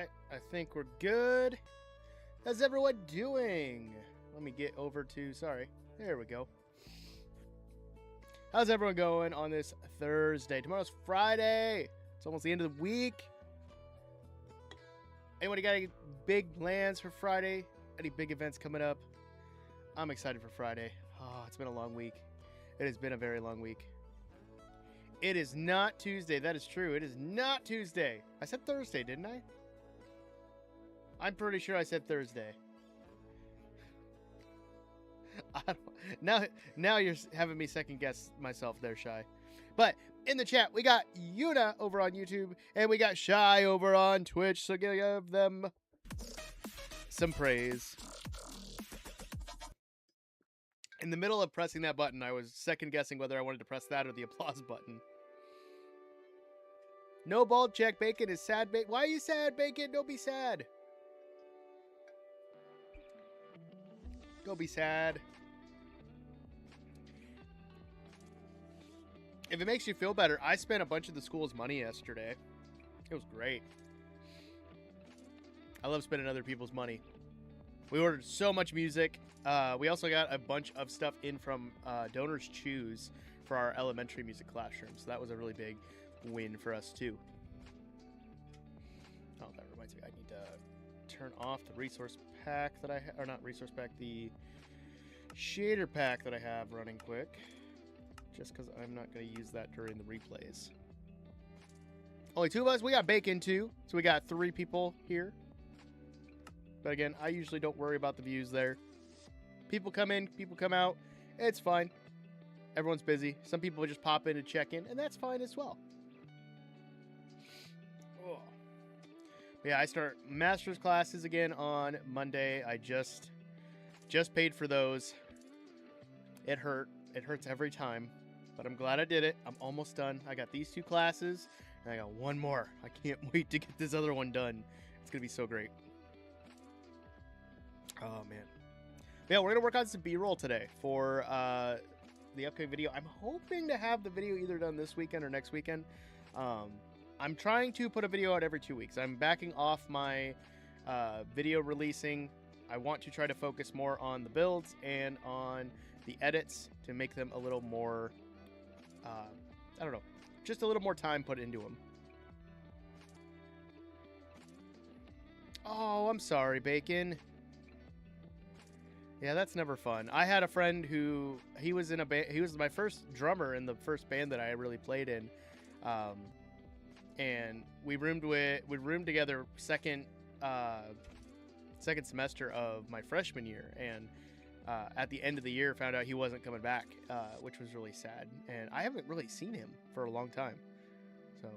Alright, I think we're good. How's everyone doing? Let me get over to, sorry, there we go. How's everyone going on this Thursday? Tomorrow's Friday. It's almost the end of the week. Anybody got any big plans for Friday? Any big events coming up? I'm excited for Friday. Oh, it's been a long week. It has been a very long week. It is not Tuesday. That is true. It is not Tuesday. I said Thursday, didn't I? I'm pretty sure I said Thursday. Now you're having me second guess myself there, Shy. But in the chat, we got Yuna over on YouTube, and we got Shy over on Twitch, so give them some praise. In the middle of pressing that button, I was second guessing whether I wanted to press that or the applause button. No bald check. Bacon is sad. Why are you sad, Bacon? Don't be sad. Go be sad. If it makes you feel better, I spent a bunch of the school's money yesterday. It was great. I love spending other people's money. We ordered so much music. We also got a bunch of stuff in from Donors Choose for our elementary music classroom. So that was a really big win for us too. Oh, that reminds me. I need to turn off the resource pack that I have, or not resource pack, the shader pack that I have running quick. Just because I'm not going to use that during the replays. Only two of us. We got Bacon too. So we got 3 people here. But again, I usually don't worry about the views there. People come in, people come out. It's fine. Everyone's busy. Some people just pop in to check in, and that's fine as well. Oh. Yeah, I start master's classes again on Monday. I just paid for those. It hurt. It hurts every time. But I'm glad I did it. I'm almost done. I got these 2 classes, and I got 1 more. I can't wait to get this other one done. It's going to be so great. Oh, man. Yeah, we're going to work on some B-roll today for the upcoming video. I'm hoping to have the video either done this weekend or next weekend. I'm trying to put a video out every 2 weeks. I'm backing off my video releasing. I want to try to focus more on the builds and on the edits to make them a little more, I don't know, just a little more time put into them. Oh, I'm sorry, Bacon. Yeah, that's never fun. I had a friend who, he was in a band, he was my first drummer in the first band that I really played in. And we roomed together second semester of my freshman year, and at the end of the year found out he wasn't coming back, which was really sad, and I haven't really seen him for a long time, so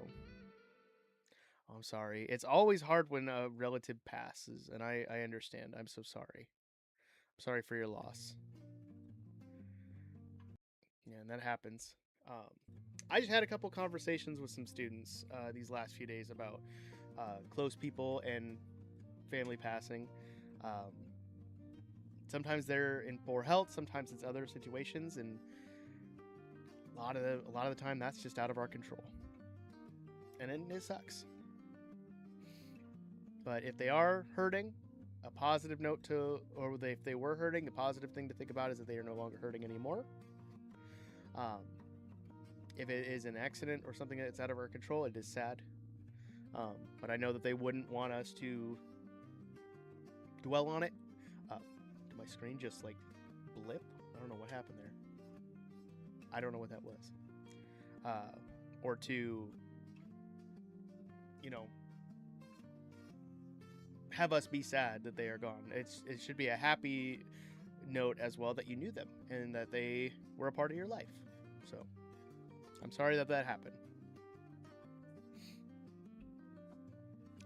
I'm sorry. It's always hard when a relative passes, and I understand. I'm so sorry. I'm sorry for your loss. Yeah, and that happens. I just had a couple conversations with some students these last few days about close people and family passing. Sometimes they're in poor health, sometimes it's other situations, and a lot of the time that's just out of our control. And it sucks. But if they are hurting, a positive note if they were hurting, the positive thing to think about is that they are no longer hurting anymore. If it is an accident or something that's out of our control, it is sad. But I know that they wouldn't want us to dwell on it. Did my screen just like blip? I don't know what happened there. I don't know what that was. Or to, have us be sad that they are gone. It should be a happy note as well that you knew them and that they were a part of your life. So I'm sorry that happened.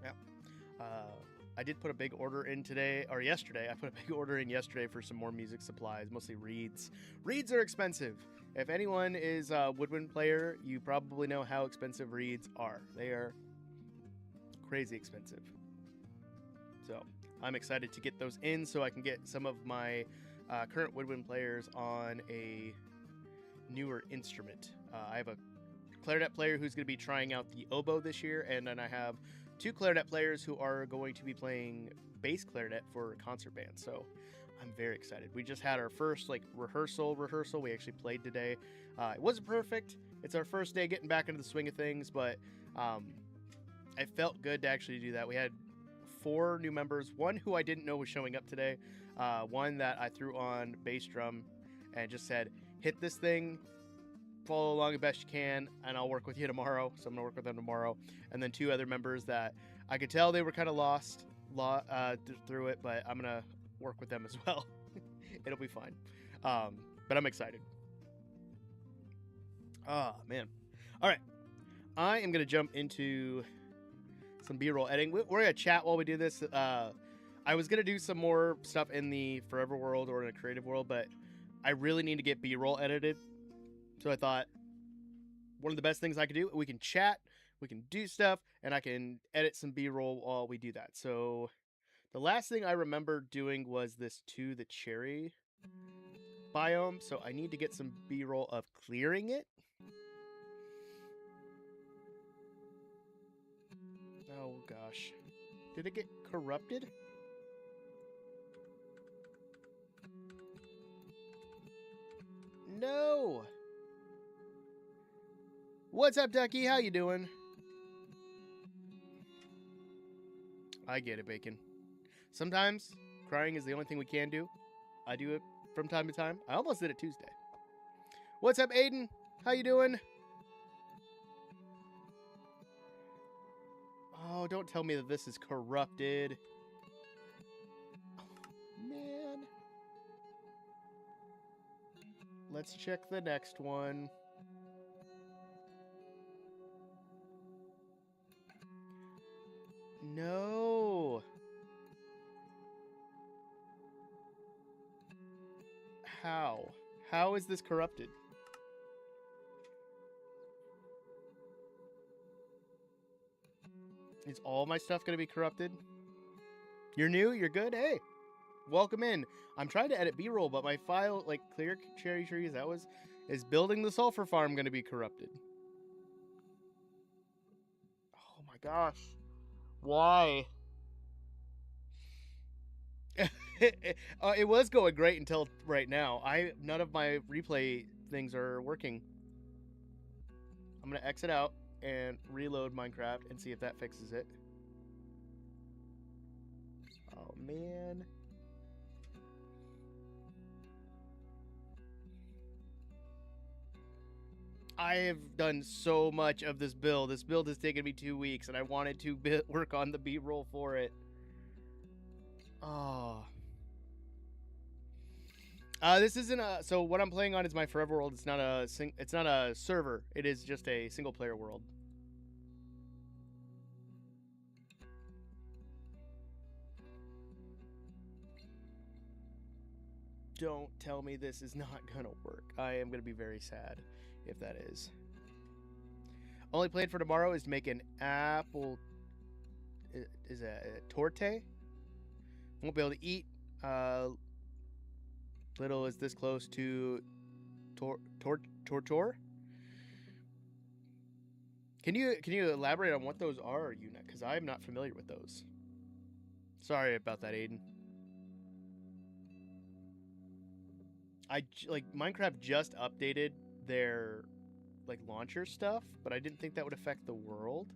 Yeah. I did put a big order in yesterday. I put a big order in yesterday for some more music supplies, mostly reeds. Reeds are expensive. If anyone is a woodwind player, you probably know how expensive reeds are. They are crazy expensive. So I'm excited to get those in so I can get some of my current woodwind players on a newer instrument. I have a clarinet player who's going to be trying out the oboe this year, and then I have 2 clarinet players who are going to be playing bass clarinet for a concert band. So I'm very excited. We just had our first like rehearsal. We actually played today. It wasn't perfect. It's our first day getting back into the swing of things, but it felt good to actually do that. We had 4 new members. One who I didn't know was showing up today. One that I threw on bass drum and just said, hit this thing, follow along the best you can, and I'll work with you tomorrow. So I'm going to work with them tomorrow. And then 2 other members that I could tell they were kind of lost through it, but I'm going to work with them as well. It'll be fine. But I'm excited. Man. All right. I am going to jump into some B-roll editing. We're going to chat while we do this. I was going to do some more stuff in the Forever world or in a creative world, but I really need to get B-roll edited. So I thought one of the best things I could do, we can chat, we can do stuff, and I can edit some B-roll while we do that. So the last thing I remember doing was this to the cherry biome. So I need to get some B-roll of clearing it. Oh gosh. Did it get corrupted? No! What's up, Ducky? How you doing? I get it, Bacon. Sometimes crying is the only thing we can do. I do it from time to time. I almost did it Tuesday. What's up, Aiden? How you doing? Oh, don't tell me that this is corrupted. Oh, man. Let's check the next one. No. How? How is this corrupted? Is all my stuff going to be corrupted? You're new? You're good? Hey, welcome in. I'm trying to edit B-roll, but my file, like clear cherry trees, is building the sulfur farm going to be corrupted? Oh my gosh. Why? It was going great until right now. None of my replay things are working. I'm going to exit out and reload Minecraft and see if that fixes it. Oh, man. I have done so much of this build. This build has taken me 2 weeks, and I wanted to work on the B-roll for it. Oh. This isn't a... So what I'm playing on is my Forever world. It's not a server. It is just a single-player world. Don't tell me this is not gonna work. I am gonna be very sad if that is. Only plan for tomorrow is to make an apple... Is a torte? Won't be able to eat. Little is this close to tortor? Can you elaborate on what those are, Unit? Because I'm not familiar with those. Sorry about that, Aiden. Minecraft just updated their launcher stuff, but I didn't think that would affect the world.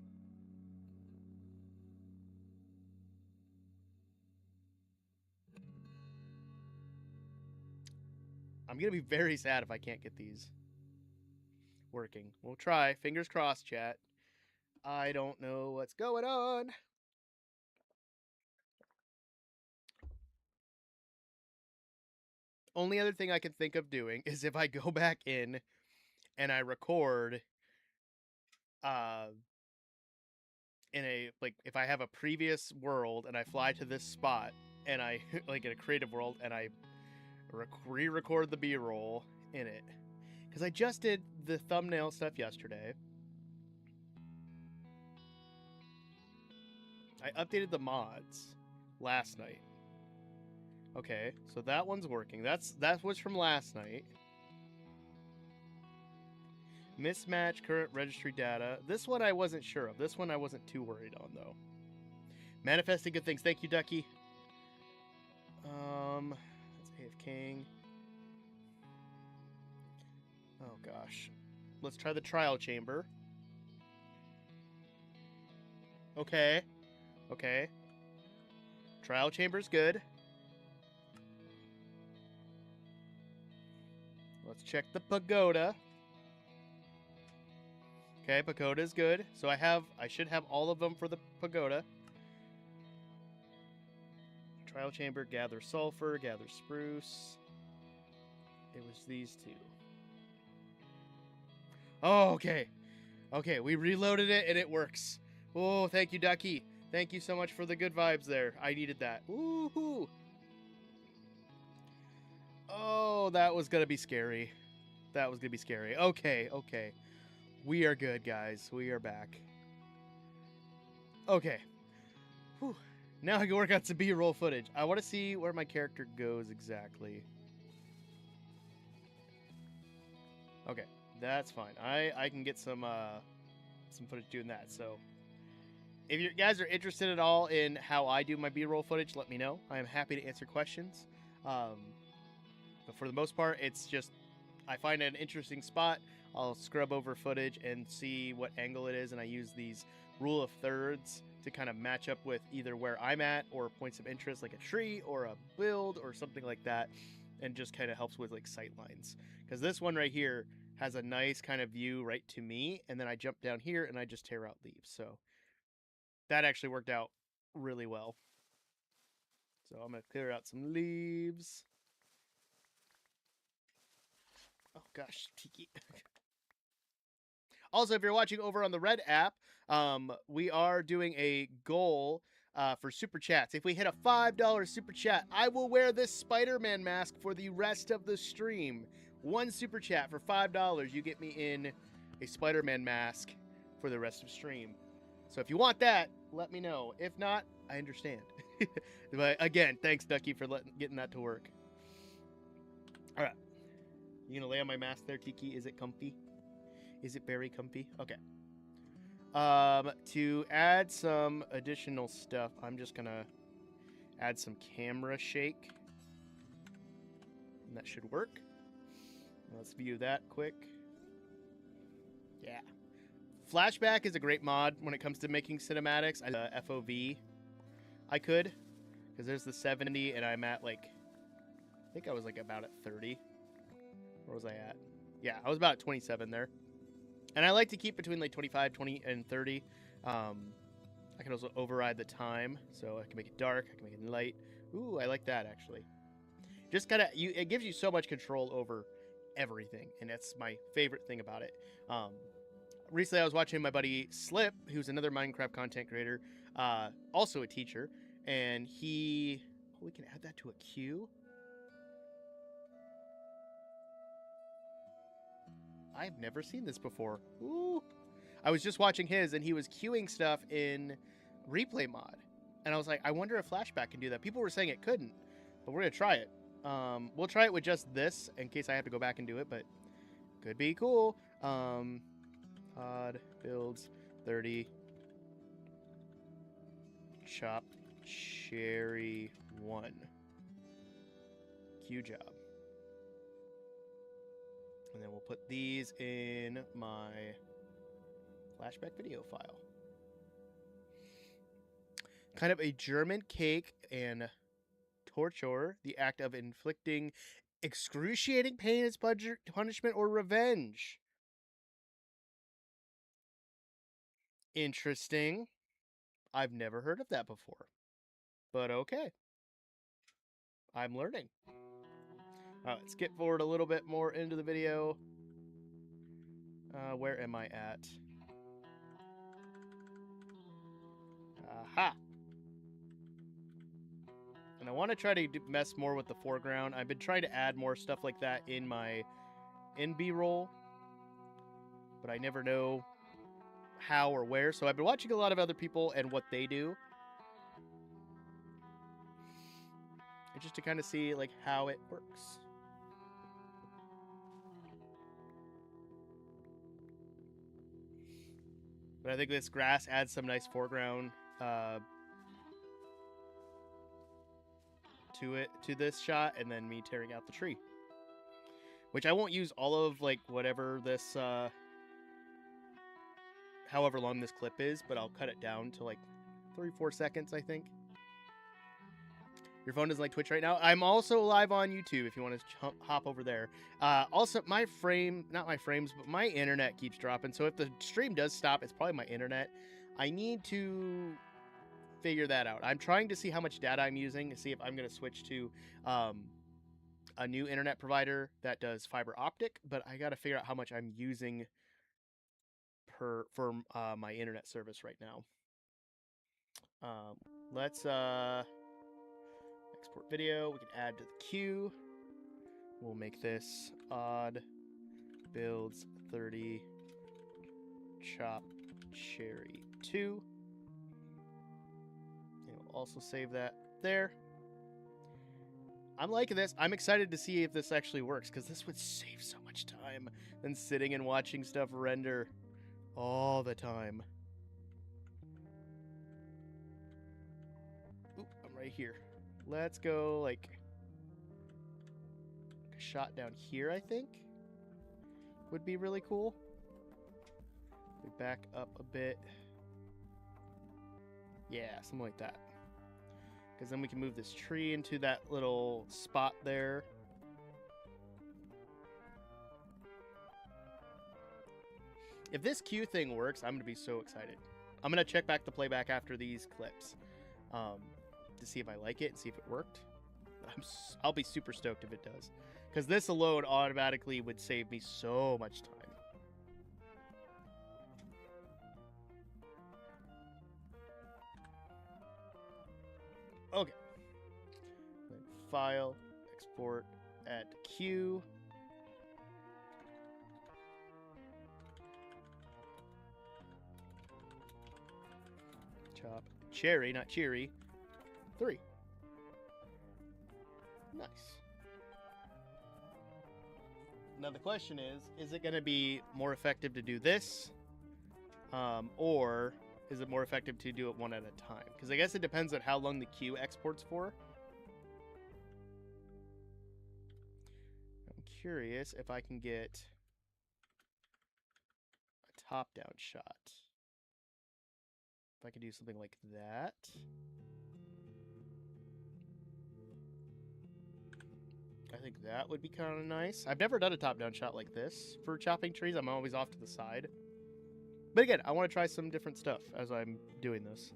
I'm gonna be very sad if I can't get these working. We'll try. Fingers crossed, chat. I don't know what's going on. Only other thing I can think of doing is if I go back in and I record in a if I have a previous world and I fly to this spot and I in a creative world and I re-record the B-roll in it, because I just did the thumbnail stuff yesterday. I updated the mods last night. Okay, so that one's working. That was from last night. Mismatch current registry data. This one I wasn't sure of. This one I wasn't too worried on, though. Manifesting good things. Thank you, Ducky. That's AFKing. Oh gosh. Let's try the trial chamber. Okay. Okay. Trial chamber's good. Let's check the pagoda. Okay, pagoda is good. So I should have all of them for the pagoda. Trial chamber, gather sulfur, gather spruce. It was these two. Oh, okay. Okay, we reloaded it and it works. Oh, thank you, Ducky. Thank you so much for the good vibes there. I needed that. Woohoo! Oh, that was gonna be scary. That was gonna be scary. Okay, okay. We are good, guys. We are back. Okay. Whew. Now I can work on some B-roll footage. I want to see where my character goes exactly. Okay, that's fine. I can get some footage doing that. So, if you guys are interested at all in how I do my B-roll footage, let me know. I am happy to answer questions. But for the most part, it's just I find an interesting spot. I'll scrub over footage and see what angle it is, and I use these rule of thirds to kind of match up with either where I'm at or points of interest like a tree or a build or something like that, and just kind of helps with like sight lines. Because this one right here has a nice kind of view right to me, and then I jump down here and I just tear out leaves. So that actually worked out really well. So I'm going to clear out some leaves. Oh gosh, Tiki. Also, if you're watching over on the Red app, we are doing a goal for super chats. If we hit a $5 super chat, I will wear this Spider-Man mask for the rest of the stream. One super chat for $5, you get me in a Spider-Man mask for the rest of stream. So if you want that, let me know. If not, I understand. But again, thanks, Ducky, for getting that to work. All right. You gonna lay on my mask there, Tiki? Is it comfy? Is it very comfy? Okay. To add some additional stuff, I'm just gonna add some camera shake. And that should work. Let's view that quick. Yeah. Flashback is a great mod when it comes to making cinematics. FOV, I could. Because there's the 70, and I'm at like, I think I was like about at 30. Where was I at? Yeah, I was about at 27 there. And I like to keep between like 25, 20, and 30. I can also override the time, so I can make it dark, I can make it light. Ooh, I like that actually. Just kind of, it gives you so much control over everything, and that's my favorite thing about it. Recently, I was watching my buddy Slip, who's another Minecraft content creator, also a teacher, and we can add that to a queue. I've never seen this before. Ooh. I was just watching his, and he was queuing stuff in replay mod. And I was like, I wonder if Flashback can do that. People were saying it couldn't, but we're going to try it. We'll try it with just this in case I have to go back and do it, but could be cool. Odd builds 30. Chop cherry 1. Queue job. And then we'll put these in my flashback video file. Kind of a German cake and torture, the act of inflicting excruciating pain as punishment or revenge. Interesting. I've never heard of that before. But okay. I'm learning. Alright, let's get forward a little bit more into the video. Where am I at? Aha! And I want to try to mess more with the foreground. I've been trying to add more stuff like that in B-roll, but I never know how or where. So I've been watching a lot of other people and what they do, and just to kind of see like how it works. But I think this grass adds some nice foreground to this shot, and then me tearing out the tree. Which I won't use all of, like, whatever this, however long this clip is, but I'll cut it down to, like, 3-4 seconds, I think. Your phone doesn't like Twitch right now. I'm also live on YouTube if you want to hop over there. Also, not my frames, but my internet keeps dropping. So if the stream does stop, it's probably my internet. I need to figure that out. I'm trying to see how much data I'm using to see if I'm going to switch to a new internet provider that does fiber optic, but I got to figure out how much I'm using for my internet service right now. Let's export video. We can add to the queue. We'll make this odd builds 30 chop cherry 2. And we'll also save that there. I'm liking this. I'm excited to see if this actually works, because this would save so much time than sitting and watching stuff render all the time. Oop, I'm right here. Let's go, like, a shot down here, I think, would be really cool. We back up a bit. Yeah, something like that. Because then we can move this tree into that little spot there. If this queue thing works, I'm going to be so excited. I'm going to check back the playback after these clips to see if I like it and see if it worked. I'll be super stoked if it does. Because this alone automatically would save me so much time. Okay. File, export, add to queue. Chop cherry, not cheery. 3. Nice. Now the question is it going to be more effective to do this? Or is it more effective to do it one at a time? Because I guess it depends on how long the queue exports for. I'm curious if I can get a top-down shot. If I could do something like that. I think that would be kind of nice. I've never done a top-down shot like this for chopping trees. I'm always off to the side. But again, I want to try some different stuff as I'm doing this.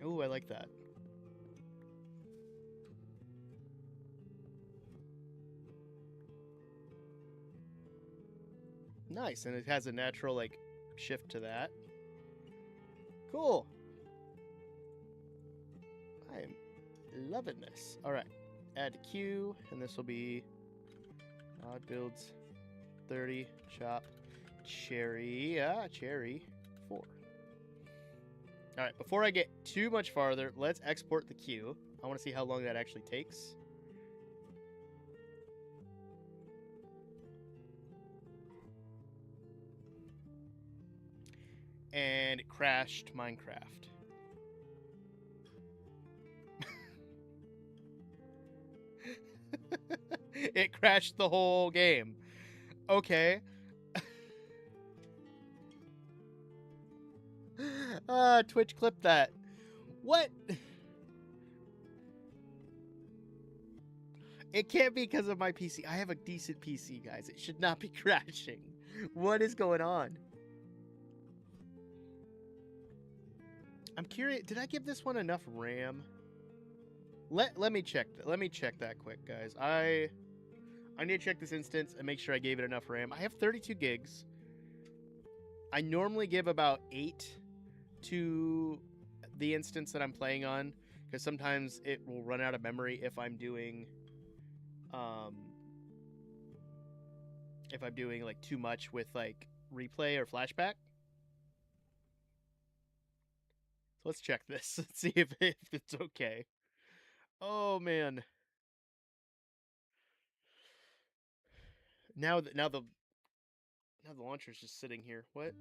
Ooh, I like that. Nice, and it has a natural, like, shift to that. Cool. I am loving this. All right, add to queue, and this will be odd builds 30 chop cherry. Cherry 4. All right, before I get too much farther, let's export the queue. I want to see how long that actually takes. And it crashed Minecraft. It crashed the whole game. Okay. Twitch clipped that. What? It can't be because of my PC. I have a decent PC, guys. It should not be crashing. What is going on? I'm curious. Did I give this one enough RAM? Let me check. Let me check that quick, guys. I need to check this instance and make sure I gave it enough RAM. I have 32 gigs. I normally give about 8 to the instance that I'm playing on, because sometimes it will run out of memory if I'm doing like too much with like replay or flashback. So let's check this. Let's see if it's okay. Oh man. Now the launcher's just sitting here. What?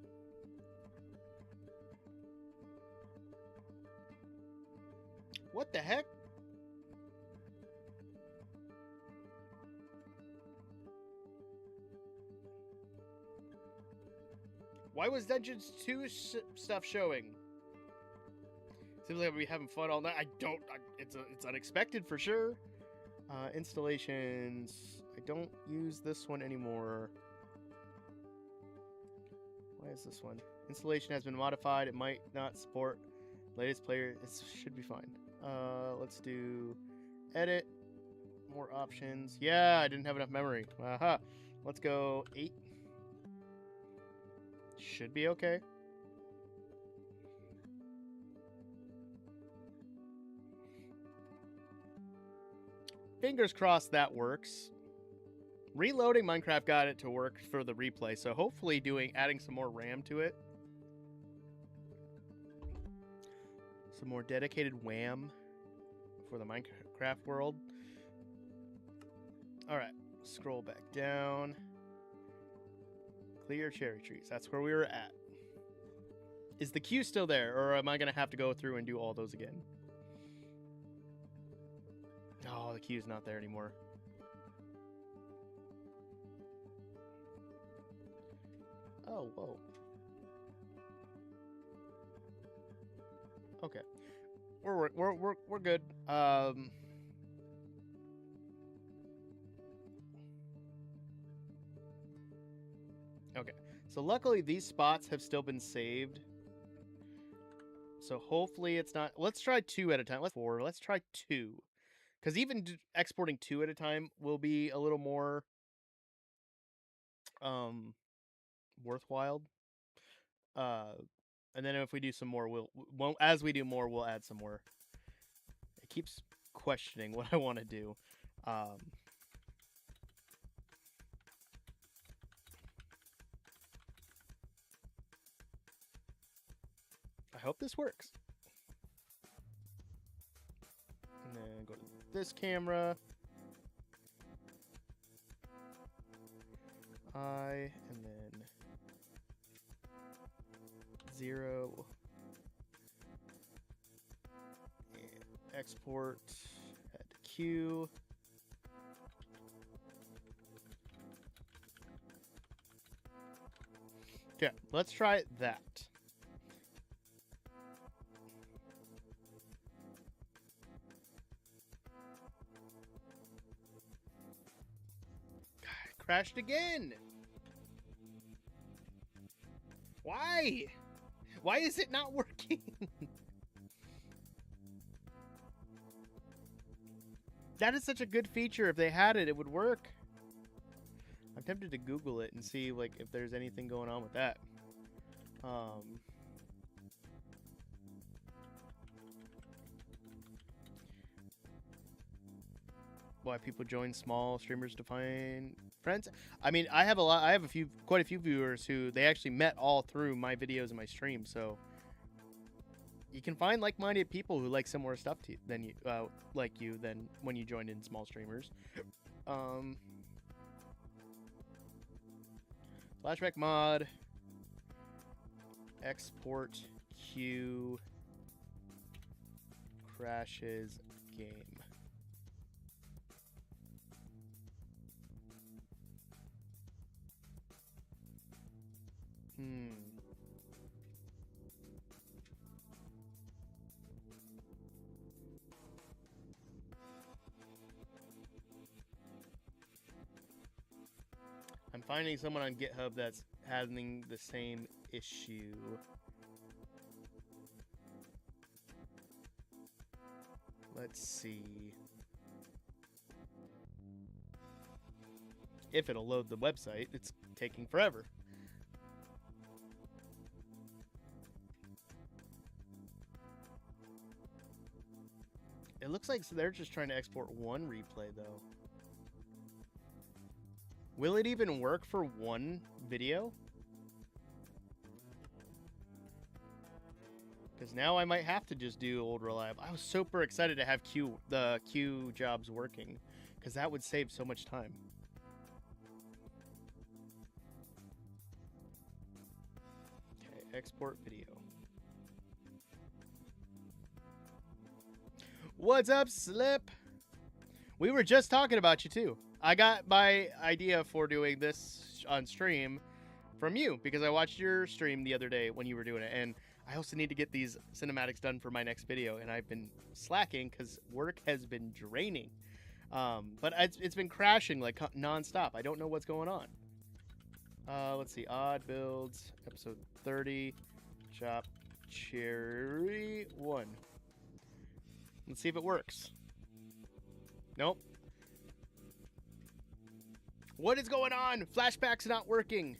What the heck? Why was Dungeons 2 stuff showing? Seems like we're having fun all night. It's unexpected for sure. Installations. I don't use this one anymore. Why is this one? Installation has been modified. It might not support latest player. It should be fine. Let's do edit. More options. Yeah, I didn't have enough memory. Aha. Let's go 8. Should be okay. Fingers crossed that works. Reloading Minecraft got it to work for the replay, so hopefully adding some more RAM to it. Some more dedicated WAM for the Minecraft world. Alright, scroll back down. Clear cherry trees. That's where we were at. Is the queue still there, or am I going to have to go through and do all those again? Oh, the queue's not there anymore. Oh, whoa. Okay. We're good. Okay. So luckily these spots have still been saved. So hopefully it's not. Let's try 2 at a time. Let's try 2. Because even exporting 2 at a time will be a little more worthwhile. And then if we do some more, as we do more, we'll add some more. It keeps questioning what I want to do. I hope this works. And then go to this camera. And then 0. And export, add to queue. Okay, let's try that. Crashed again. Why? Why is it not working? That is such a good feature. If they had it, it would work. I'm tempted to Google it and see like if there's anything going on with that. Why people join small streamers to find friends? I mean, I have quite a few viewers who they actually met all through my videos and my stream. So you can find like-minded people who like similar stuff to than when you join in small streamers. Flashback mod. Export queue. Crashes game. I'm finding someone on GitHub that's having the same issue. Let's see if it'll load the website. It's taking forever. It looks like they're just trying to export one replay, though. Will it even work for one video? Because now I might have to just do old reliable. I was super excited to have the queue jobs working, because that would save so much time. Okay, export video. What's up, Slip? We were just talking about you too. I got my idea for doing this on stream from you because I watched your stream the other day when you were doing it, and I also need to get these cinematics done for my next video, and I've been slacking because work has been draining. But it's been crashing like non-stop. I don't know what's going on. Let's see. Odd builds, episode 30. Chop cherry 1. Let's see if it works. Nope. What is going on? Flashback's not working.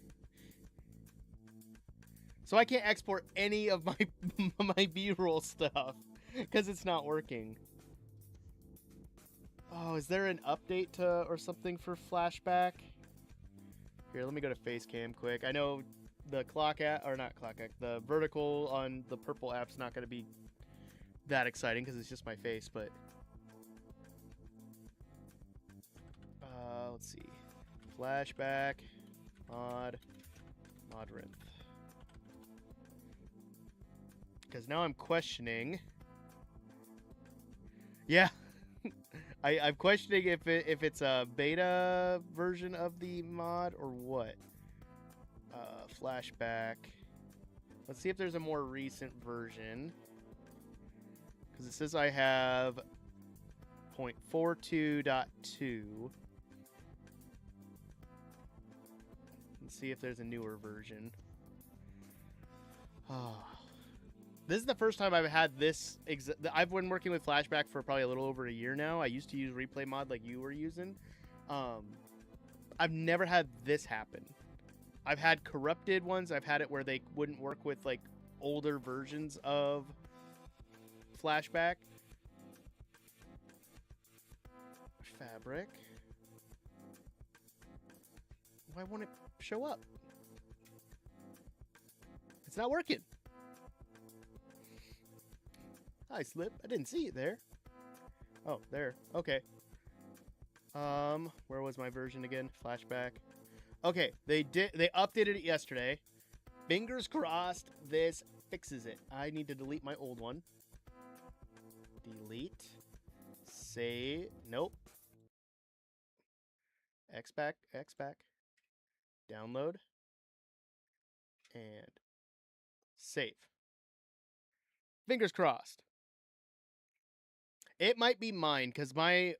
So I can't export any of my my B-roll stuff because it's not working. Oh, is there an update to or something for flashback? Here, let me go to Facecam quick. I know the clock app, or not clock app, the vertical on the purple app's not going to be that exciting because it's just my face, but let's see. Flashback, mod rinth. Because now I'm questioning. Yeah. I'm questioning if it's a beta version of the mod or what. Flashback. Let's see if there's a more recent version. Because it says I have 0.42.2. Let's see if there's a newer version. Oh. This is the first time I've had this. I've been working with Flashback for probably a little over a year now. I used to use Replay Mod like you were using. I've never had this happen. I've had corrupted ones. I've had it where they wouldn't work with like older versions of Flashback. Fabric. Why won't it show up? It's not working. Hi, Slip. I didn't see it there. Oh, there. Okay. Where was my version again? Flashback. Okay, they updated it yesterday. Fingers crossed this fixes it. I need to delete my old one. Delete. Save. Nope. X back. Download. And save. Fingers crossed. It might be mine because my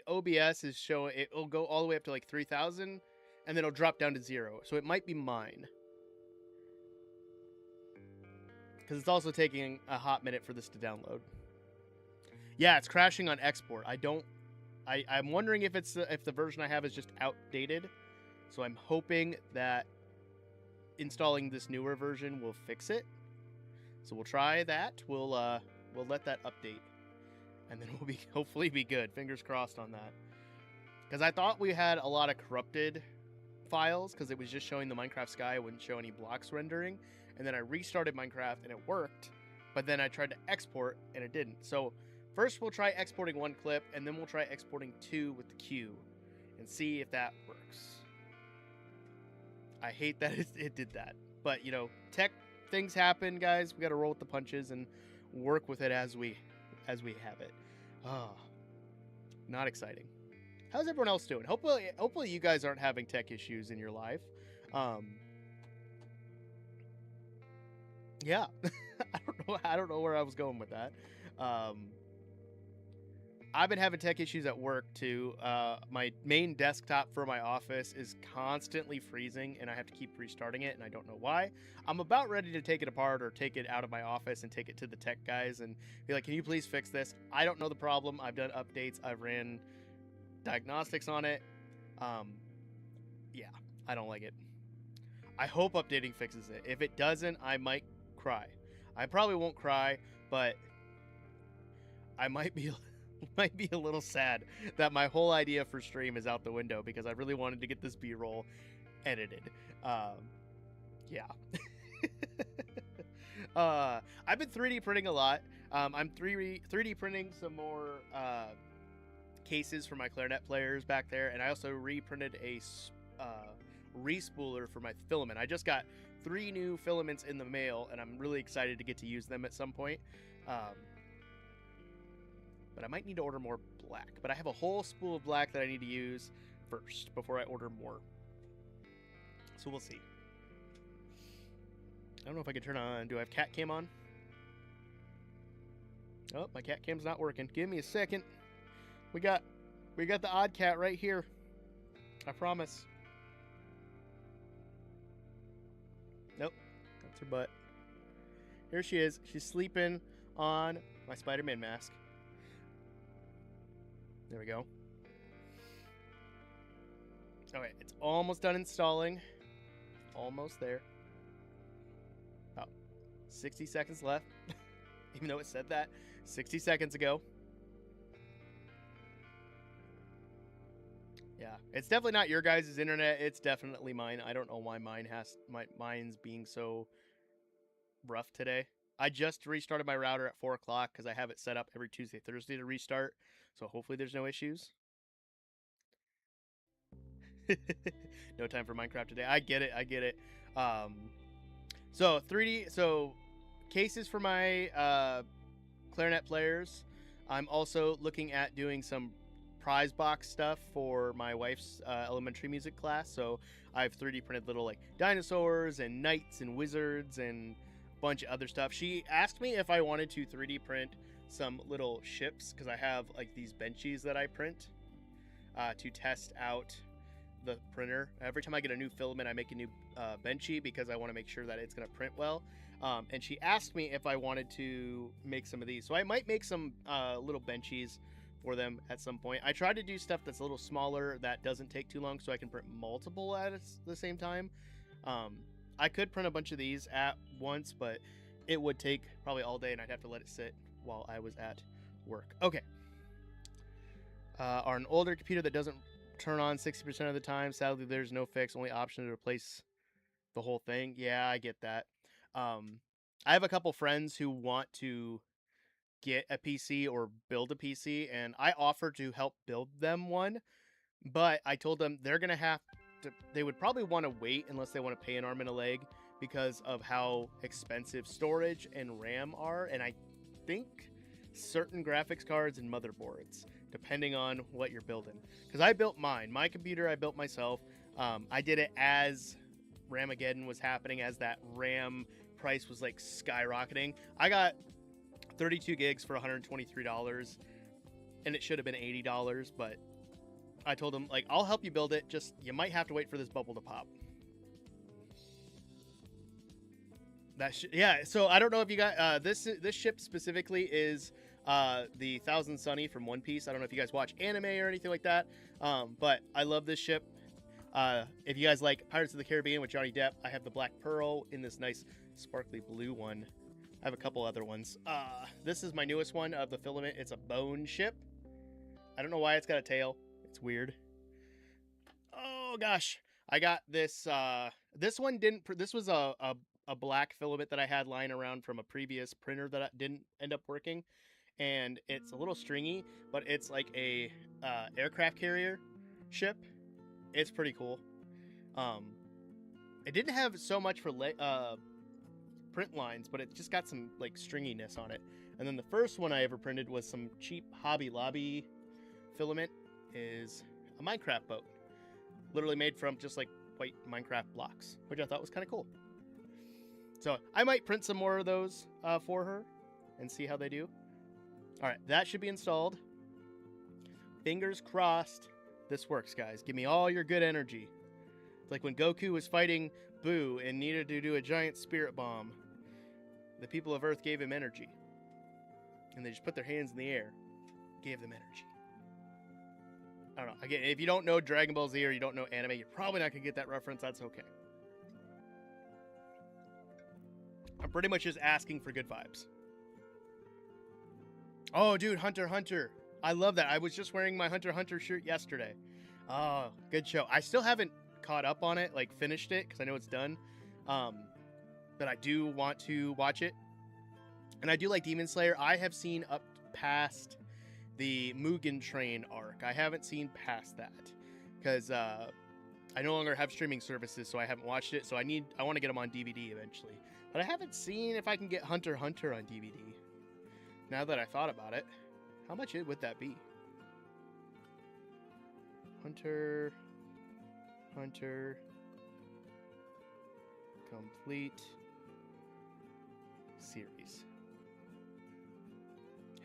OBS is showing it'll go all the way up to like 3,000 and then it'll drop down to 0. So it might be mine. Because it's also taking a hot minute for this to download. Yeah, it's crashing on export. I'm wondering if the version I have is just outdated. So I'm hoping that installing this newer version will fix it. So we'll try that. We'll let that update. And then we'll hopefully be good. Fingers crossed on that. Because I thought we had a lot of corrupted files because it was just showing the Minecraft sky. It wouldn't show any blocks rendering. And then I restarted Minecraft and it worked. But then I tried to export and it didn't. So first we'll try exporting one clip and then we'll try exporting 2 with the queue and see if that works. I hate that it did that. But, you know, tech things happen, guys. We got to roll with the punches and work with it as we have it. Oh, not exciting. How's everyone else doing? Hopefully you guys aren't having tech issues in your life. Yeah, I don't know where I was going with that. I've been having tech issues at work too. My main desktop for my office is constantly freezing and I have to keep restarting it and I don't know why. I'm about ready to take it apart or take it out of my office and take it to the tech guys and be like, can you please fix this? I don't know the problem. I've done updates. I've ran diagnostics on it. Yeah, I don't like it. I hope updating fixes it. If it doesn't, I might cry. I probably won't cry, but I might be a little sad that my whole idea for stream is out the window because I really wanted to get this B-roll edited. Yeah. I've been 3D printing a lot. I'm 3D printing some more cases for my clarinet players back there, and I also reprinted a respooler for my filament. I just got 3 new filaments in the mail, and I'm really excited to get to use them at some point. But I might need to order more black. But I have a whole spool of black that I need to use first before I order more. So we'll see. I don't know if I can turn on. Do I have cat cam on? Oh, my cat cam's not working. Give me a second. We got the odd cat right here. I promise. Nope. That's her butt. Here she is. She's sleeping on my Spider-Man mask. There we go. Okay, it's almost done installing. Almost there. About 60 seconds left. Even though it said that 60 seconds ago. Yeah, it's definitely not your guys' internet. It's definitely mine. I don't know why mine's being so rough today. I just restarted my router at 4 o'clock because I have it set up every Tuesday, Thursday to restart. So hopefully there's no issues. No time for Minecraft today. I get it. So 3D. So cases for my clarinet players. I'm also looking at doing some prize box stuff for my wife's elementary music class. So I've 3D printed little like dinosaurs and knights and wizards and a bunch of other stuff. She asked me if I wanted to 3D print some little ships because I have like these benchies that I print to test out the printer. Every time I get a new filament, I make a new benchy because I want to make sure that it's going to print well. And she asked me if I wanted to make some of these. So I might make some little benchies for them at some point. I try to do stuff that's a little smaller that doesn't take too long so I can print multiple at the same time. I could print a bunch of these at once, but it would take probably all day and I'd have to let it sit while I was at work. Okay. Are an older computer that doesn't turn on 60% of the time. Sadly, there's no fix, only option to replace the whole thing. Yeah, I get that. I have a couple friends who want to get a PC or build a PC, and I offered to help build them one, but I told them they're going to have to, they would probably want to wait unless they want to pay an arm and a leg because of how expensive storage and RAM are, and I think certain graphics cards and motherboards, depending on what you're building. Because I built mine. My computer I built myself. I did it as Ramageddon was happening, as that RAM price was like skyrocketing. I got 32 gigs for $123, and it should have been $80, but I told them, like, I'll help you build it, just you might have to wait for this bubble to pop. Yeah, so I don't know if you got this ship specifically is the Thousand Sunny from One Piece. I don't know if you guys watch anime or anything like that, but I love this ship. If you guys like Pirates of the Caribbean with Johnny Depp, I have the Black Pearl in this nice sparkly blue one. I have a couple other ones. This is my newest one of the filament. It's a bone ship. I don't know why it's got a tail. It's weird. Oh gosh, I got this. This one didn't. This was a black filament that I had lying around from a previous printer that didn't end up working, and it's a little stringy, but it's like a aircraft carrier ship. It's pretty cool. It didn't have so much for print lines, but it just got some like stringiness on it. And then the first one I ever printed was some cheap Hobby Lobby filament. Is a Minecraft boat, literally made from just like white Minecraft blocks, which I thought was kind of cool. So I might print some more of those for her and see how they do. All right, that should be installed. Fingers crossed this works, guys. Give me all your good energy. It's like when Goku was fighting Boo and needed to do a giant spirit bomb. The people of Earth gave him energy. And they just put their hands in the air. Gave them energy. I don't know. Again, if you don't know Dragon Ball Z or you don't know anime, you're probably not going to get that reference. That's okay. I'm pretty much just asking for good vibes. Oh, dude, Hunter x Hunter. I love that. I was just wearing my Hunter x Hunter shirt yesterday. Oh, good show. I still haven't caught up on it, like finished it, because I know it's done. But I do want to watch it. And I do like Demon Slayer. I have seen up past the Mugen Train arc. I haven't seen past that because I no longer have streaming services, so I haven't watched it. So I want to get them on DVD eventually. But I haven't seen if I can get Hunter x Hunter on DVD. Now that I thought about it. How much would that be? Hunter. Complete series.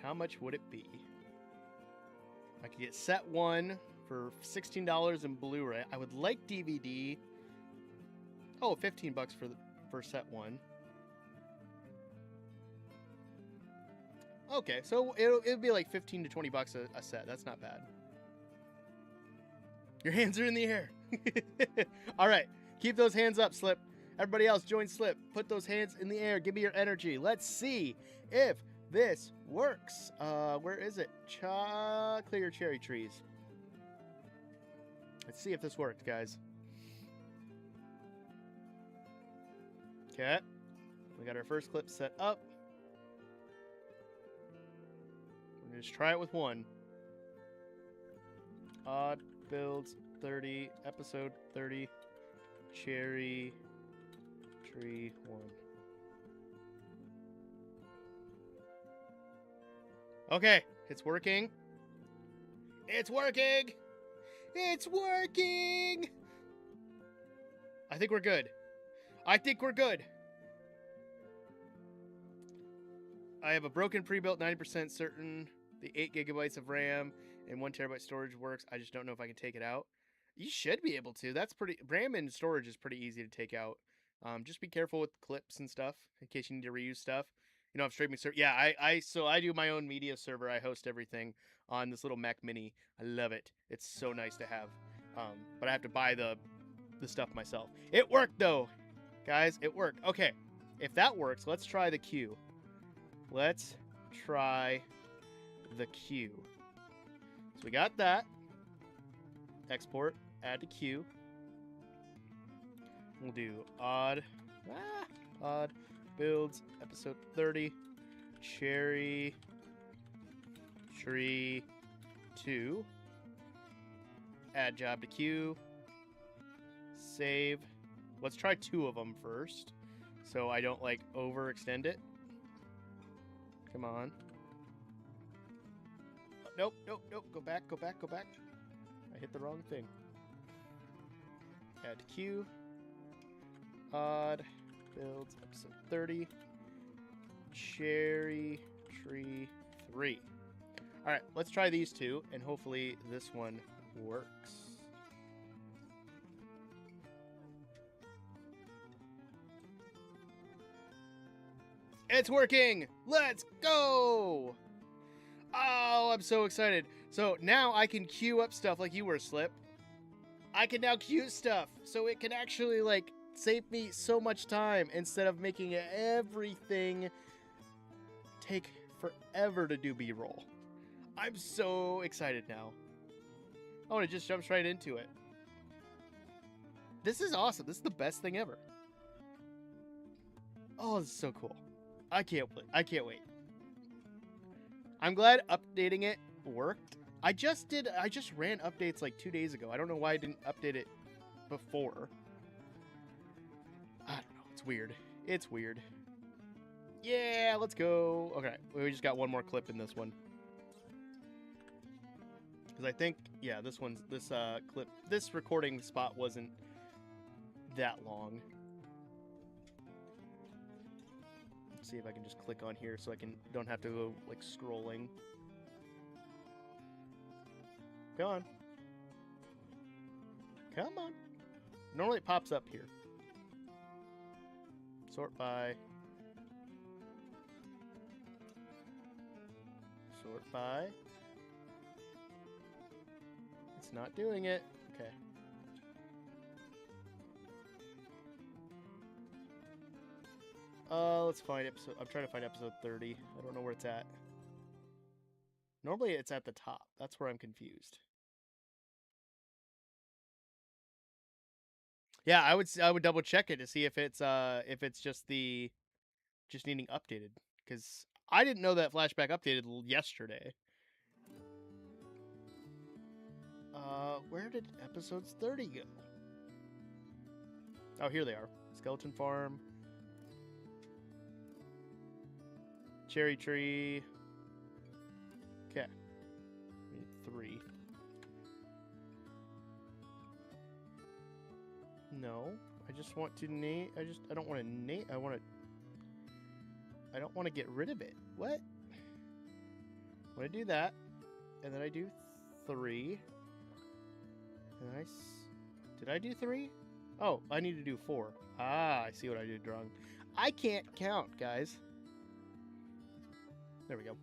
How much would it be? I could get set 1 for $16 in Blu-ray. I would like DVD. Oh, $15 for set 1. Okay, so it'll be like 15 to 20 bucks a set. That's not bad. Your hands are in the air. All right, keep those hands up, Slip. Everybody else, join Slip. Put those hands in the air. Give me your energy. Let's see if this works. Where is it? Clear cherry trees. Let's see if this worked, guys. Okay. We got our first clip set up. We're going to just try it with 1. Odd builds 30, episode 30, cherry tree 1. Okay, it's working. It's working! It's working! I think we're good. I think we're good. I have a broken pre-built 90% certain. The 8 gigabytes of RAM and 1 terabyte storage works. I just don't know if I can take it out. You should be able to. That's pretty. RAM and storage is pretty easy to take out. Just be careful with clips and stuff in case you need to reuse stuff. You know, I'm streaming server. Yeah, I do my own media server. I host everything on this little Mac Mini. I love it. It's so nice to have. But I have to buy the stuff myself. It worked though, guys. It worked. Okay, if that works, let's try the queue. Let's try the queue. So we got that. Export, add to queue. We'll do odd builds, episode 30, cherry tree 2. Add job to queue. Save. Let's try 2 of them first, so I don't like overextend it. Come on. Nope. Go back. I hit the wrong thing. Add to queue. Odd builds episode 30. Cherry tree 3. Alright, let's try these 2, and hopefully this one works. It's working! Let's go! Oh, I'm so excited. So now I can queue up stuff like you were, Slip. I can now queue stuff, so it can actually, like, save me so much time instead of making everything take forever to do B-roll. I'm so excited now. Oh, and it just jumps right into it. This is awesome. This is the best thing ever. Oh, this is so cool. I can't wait. I'm glad updating it worked. I just ran updates like 2 days ago. I don't know why I didn't update it before. I don't know. It's weird. It's weird. Yeah, let's go. Okay, we just got one more clip in this one. Because I think, yeah, this clip, this recording spot wasn't that long. Let's see if I can just click on here so I don't have to go like scrolling. Come on. Come on. Normally it pops up here. Sort by. Sort by. It's not doing it. Okay. Let's find episode. I'm trying to find episode 30. I don't know where it's at. Normally it's at the top. That's where I'm confused. Yeah, I would double check it to see if it's just needing updated, because I didn't know that flashback updated yesterday. Where did episodes 30 go? Oh, here they are. Skeleton Farm. Cherry Tree. Okay. No, I just want to name. I don't want to name. I don't want to get rid of it. What? When I do that, and then I do 3. And did I do 3? Oh, I need to do 4. Ah, I see what I did wrong. I can't count, guys. There we go.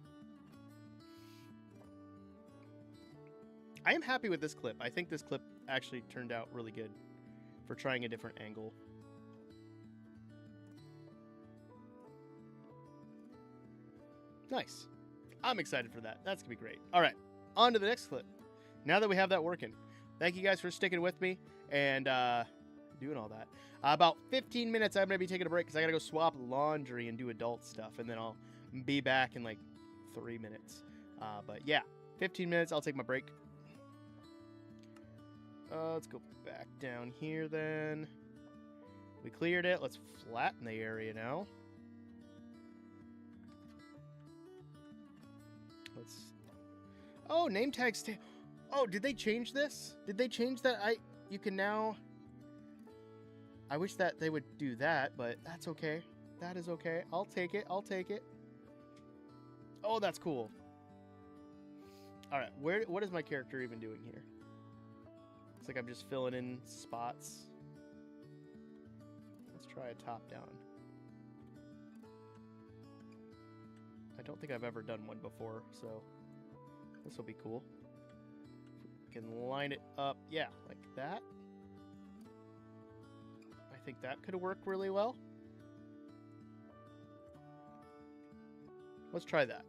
I am happy with this clip. I think this clip actually turned out really good for trying a different angle. Nice. I'm excited for that. That's going to be great. All right, on to the next clip. Now that we have that working. Thank you guys for sticking with me and doing all that. About 15 minutes, I'm going to be taking a break because I got to go swap laundry and do adult stuff. And then I'll be back in like 3 minutes. But yeah, 15 minutes, I'll take my break. Let's go back down here then. We cleared it. Let's flatten the area now. Oh, name tags. Oh, did they change this? Did they change that? You can now. I wish that they would do that, but that's okay. That is okay. I'll take it. I'll take it. Oh, that's cool. All right, what is my character even doing here? Looks like I'm just filling in spots. Let's try a top down. I don't think I've ever done one before, so this will be cool. If we can line it up, yeah, like that. I think that could work really well. Let's try that.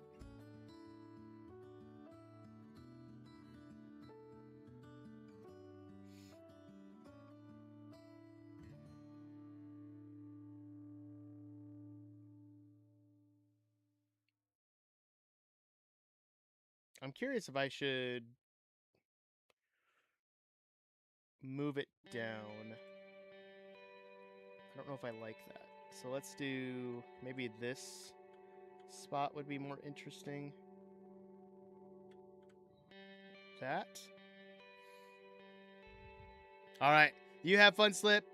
I'm curious if I should move it down. I don't know if I like that. So let's do maybe this spot would be more interesting. That. All right. You have fun, Slip.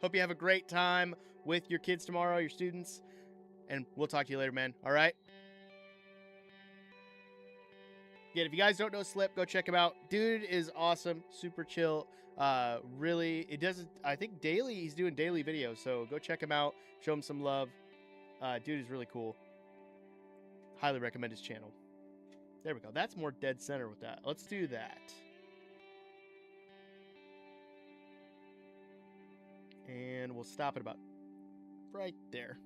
Hope you have a great time with your kids tomorrow, your students. And we'll talk to you later, man. All right? Again, if you guys don't know Slip, go check him out. Dude is awesome. Super chill. Really, I think daily, he's doing daily videos. So go check him out. Show him some love. Dude is really cool. Highly recommend his channel. There we go. That's more dead center with that. Let's do that. And we'll stop it about right there.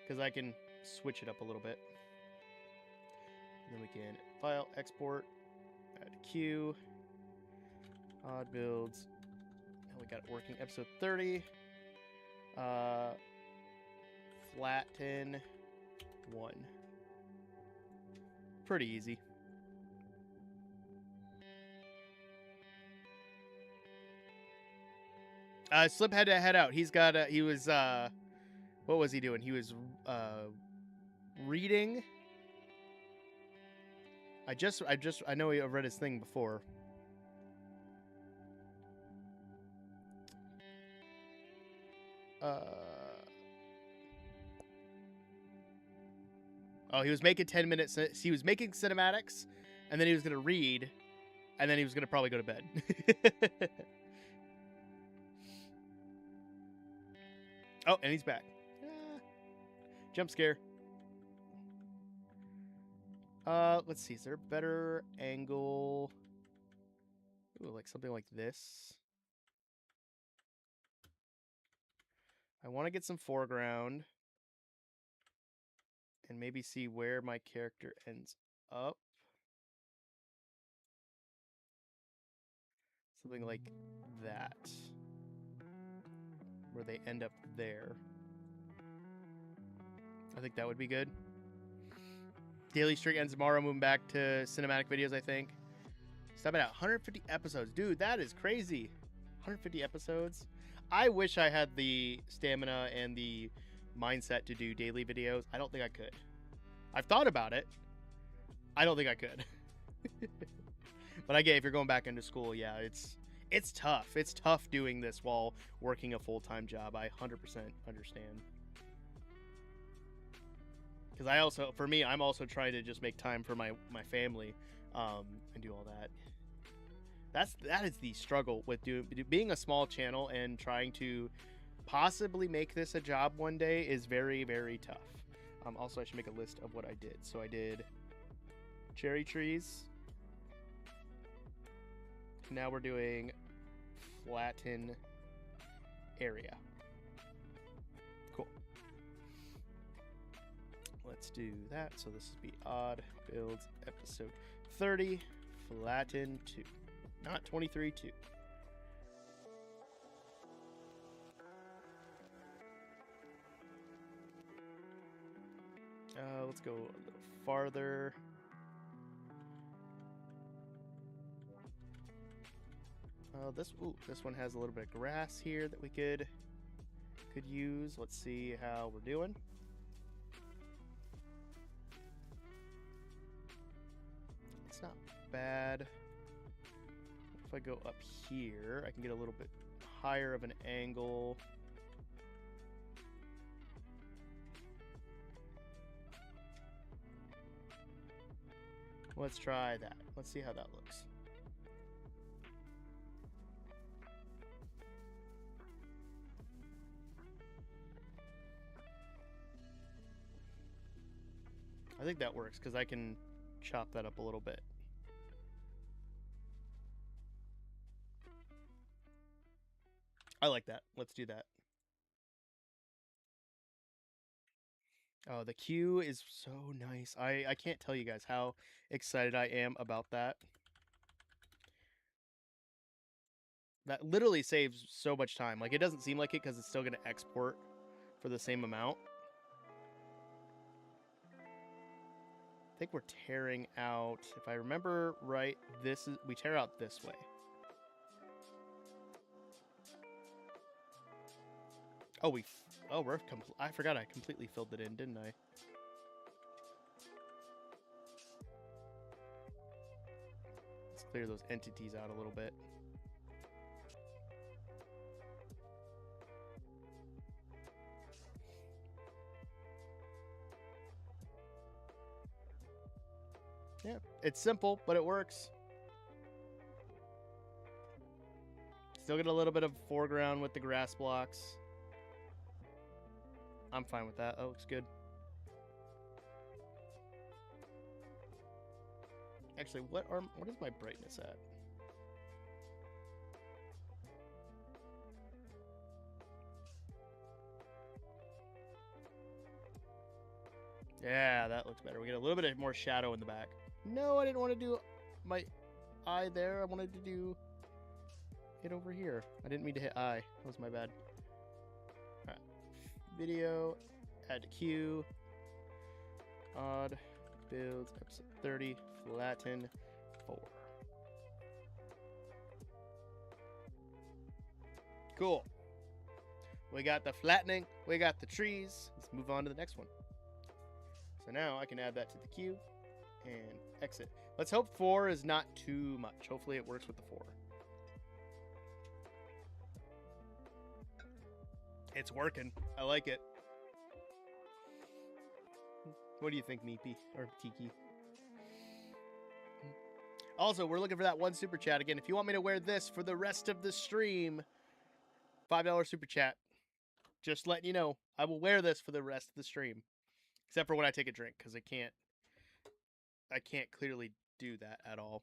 Because I can switch it up a little bit. And then we can file, export, add queue, odd builds. And we got it working. Episode 30. Flatten 1. Pretty easy. Slip had to head out. He was, what was he doing? He was, reading. I know I've read his thing before. Oh, he was making 10 minutes. He was making cinematics, and then he was going to read, and then he was going to probably go to bed. Oh, and he's back. Jump scare. Let's see. Is there a better angle? Ooh, like something like this. I want to get some foreground and maybe see where my character ends up. Something like that. Where they end up there. I think that would be good. Daily streak ends tomorrow, moving back to cinematic videos, I think. Stopping at 150 episodes. Dude, that is crazy. 150 episodes. I wish I had the stamina and the mindset to do daily videos. I don't think I could. I've thought about it. I don't think I could. But I get if you're going back into school, yeah, It's tough. It's tough doing this while working a full-time job. I 100% understand. Because for me, I'm also trying to just make time for my family, and do all that. That is the struggle with being a small channel and trying to possibly make this a job one day is very, very tough. Also, I should make a list of what I did. So I did cherry trees. Now we're doing flatten area. Cool. Let's do that. So this will be odd builds episode 30, flatten 2, not 23, 2. Let's go a little farther. This one has a little bit of grass here that we could use. Let's see how we're doing. It's not bad. If I go up here, I can get a little bit higher of an angle. Let's try that. Let's see how that looks. I think that works because I can chop that up a little bit. I like that. Let's do that. Oh, the queue is so nice. I can't tell you guys how excited I am about that. That literally saves so much time. Like, it doesn't seem like it because it's still going to export for the same amount. I think we're tearing out, if I remember right, we tear out this way. Oh, I forgot I completely filled it in, didn't I? Let's clear those entities out a little bit. Yeah, it's simple, but it works. Still get a little bit of foreground with the grass blocks. I'm fine with that. That looks good. Actually, what is my brightness at? Yeah, that looks better. We get a little bit more shadow in the back. No, I didn't want to do my eye there. I wanted to do it over here. I didn't mean to hit eye. That was my bad. All right. Video, add to queue, odd builds, episode 30, flatten 4. Cool. We got the flattening, we got the trees. Let's move on to the next one. So now I can add that to the queue and exit. Let's hope 4 is not too much. Hopefully it works with the 4. It's working. I like it. What do you think, Meepy or Tiki? Also, we're looking for that one super chat again. If you want me to wear this for the rest of the stream, $5 super chat. Just letting you know, I will wear this for the rest of the stream, except for when I take a drink, because I can't clearly do that at all.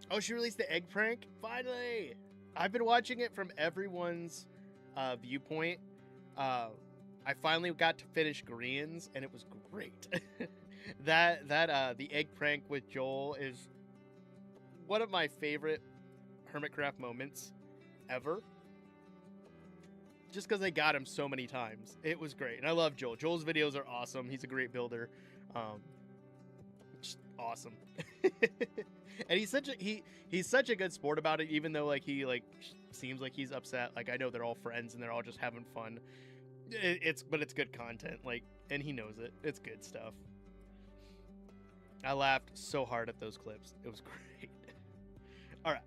Oh, she released the egg prank? Finally! I've been watching it from everyone's viewpoint. I finally got to finish Koreans, and it was great. The egg prank with Joel is one of my favorite Hermitcraft moments ever. Just because they got him so many times. It was great. And I love Joel. Joel's videos are awesome. He's a great builder. Just awesome. And he's such a good sport about it, even though he seems like he's upset. Like, I know they're all friends and they're all just having fun. But it's good content. And he knows it. It's good stuff. I laughed so hard at those clips. It was great. All right.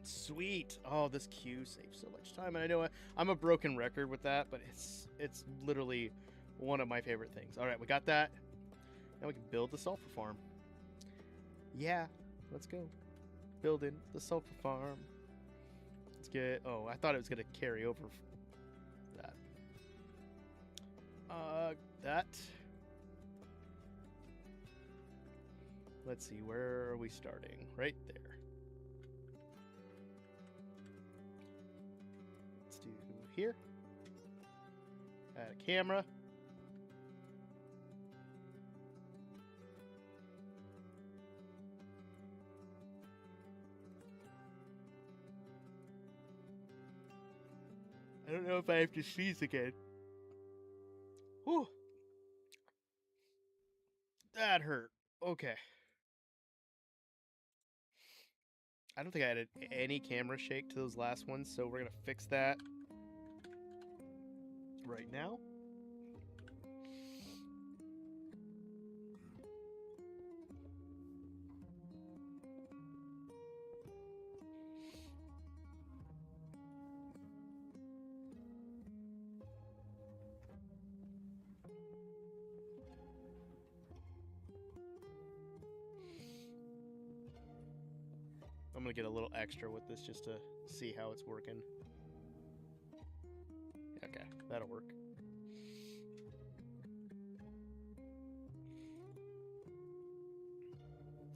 Sweet. Oh, this queue saves so much time. And I know I'm a broken record with that, but it's literally one of my favorite things. All right, we got that. Now we can build the sulfur farm. Yeah, let's go. Building the sulfur farm. Let's get... Oh, I thought it was going to carry over that. That. Let's see, where are we starting? Right there. Let's do here. Add a camera. I don't know if I have to sneeze again. Whew. That hurt. Okay. I don't think I added any camera shake to those last ones, so we're going to fix that right now. I'm going to get a little extra with this just to see how it's working. Okay, that'll work.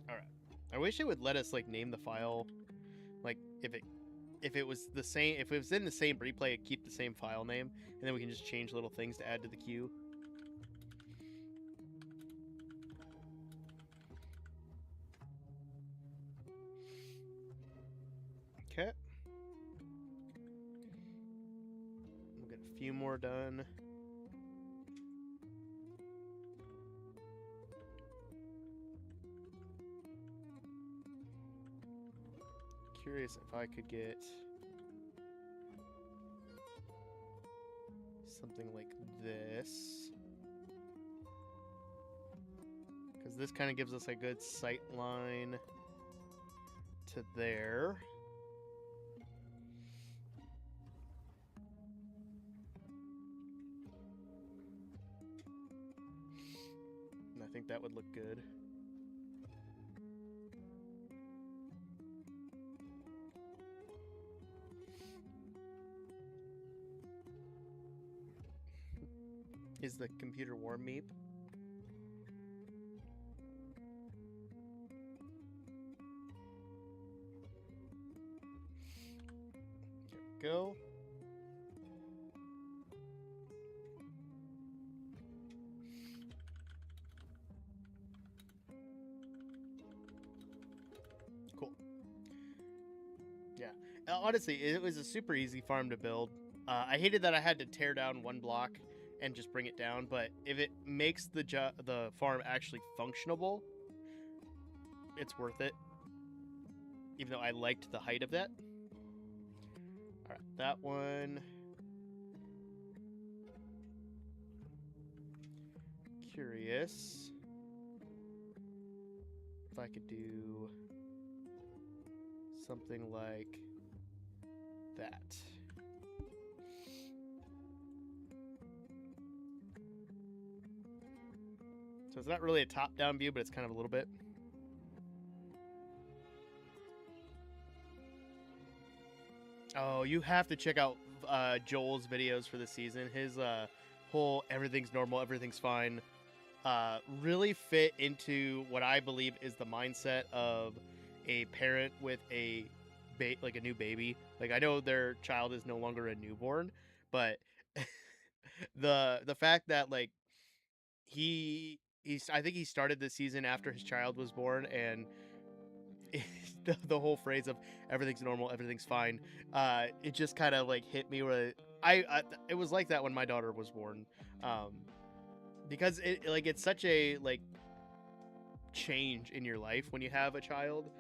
All right. I wish it would let us like name the file, like if it was the same, if it was in the same replay, it'd keep the same file name, and then we can just change little things to add to the queue. Okay. We'll get a few more done. Curious if I could get something like this, because this kind of gives us a good sight line to there. And I think that would look good. Is the computer warm, Meep? Here we go. Cool. Yeah. Honestly, it was a super easy farm to build. I hated that I had to tear down one block and just bring it down, but if it makes the farm actually functionable, it's worth it. Even though I liked the height of that. All right, that one. Curious if I could do something like that. So it's not really a top-down view, but it's kind of a little bit. Oh, you have to check out Joel's videos for the season. His whole everything's normal, everything's fine really fit into what I believe is the mindset of a parent with a like a new baby. Like, I know their child is no longer a newborn, but the fact that like I think he started the season after his child was born, and the whole phrase of everything's normal, everything's fine, it just kind of like hit me where it was like that when my daughter was born, because it's such a like change in your life when you have a child,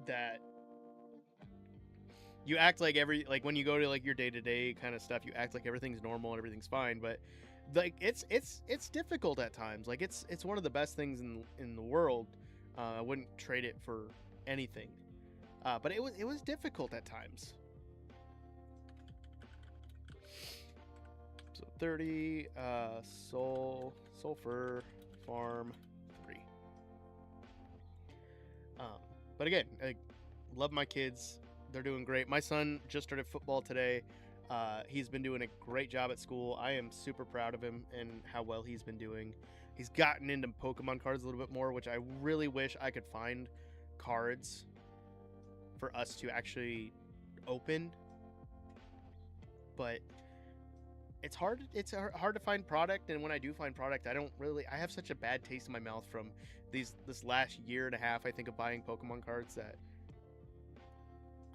that you act like when you go to like your day-to-day kind of stuff, you act like everything's normal and everything's fine, but like it's difficult at times. Like it's one of the best things in the world. I wouldn't trade it for anything. But it was difficult at times. So 30 sulfur farm 3. But again, I love my kids. They're doing great. My son just started football today. He's been doing a great job at school. I am super proud of him and how well he's been doing. He's gotten into Pokemon cards a little bit more, which I really wish I could find cards for us to actually open. But it's hard. It's hard to find product, and when I do find product, I have such a bad taste in my mouth from this last year and a half, I think, of buying Pokemon cards that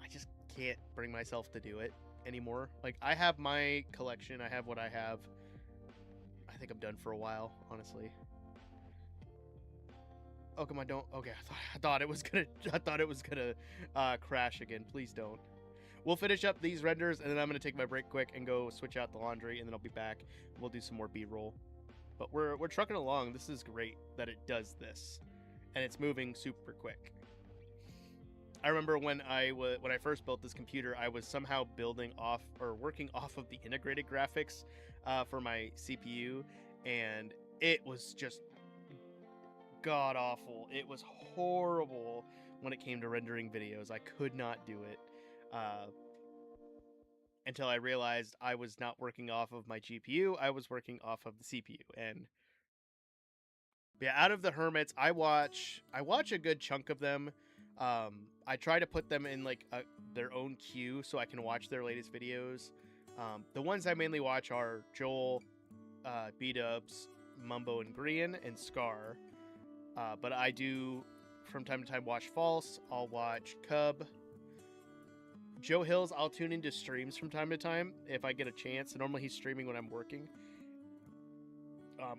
I just can't bring myself to do it anymore. Like, I have my collection. I have what I have. I think I'm done for a while, honestly. Oh, come on, don't. Okay, I thought it was gonna crash again. Please don't. We'll finish up these renders, and then I'm gonna take my break quick and go switch out the laundry, and then I'll be back. We'll do some more B-roll. But we're trucking along. This is great that it does this, and it's moving super quick. I remember when I first built this computer, I was somehow building off or working off of the integrated graphics for my CPU, and it was just god awful. It was horrible when it came to rendering videos. I could not do it until I realized I was not working off of my GPU. I was working off of the CPU. And yeah, out of the hermits, I watch a good chunk of them. I try to put them in like their own queue so I can watch their latest videos. The ones I mainly watch are Joel, B-Dubs, Mumbo and Grian, and Scar. But I do, from time to time, watch False. I'll watch Cub. Joe Hills, I'll tune into streams from time to time if I get a chance. Normally he's streaming when I'm working.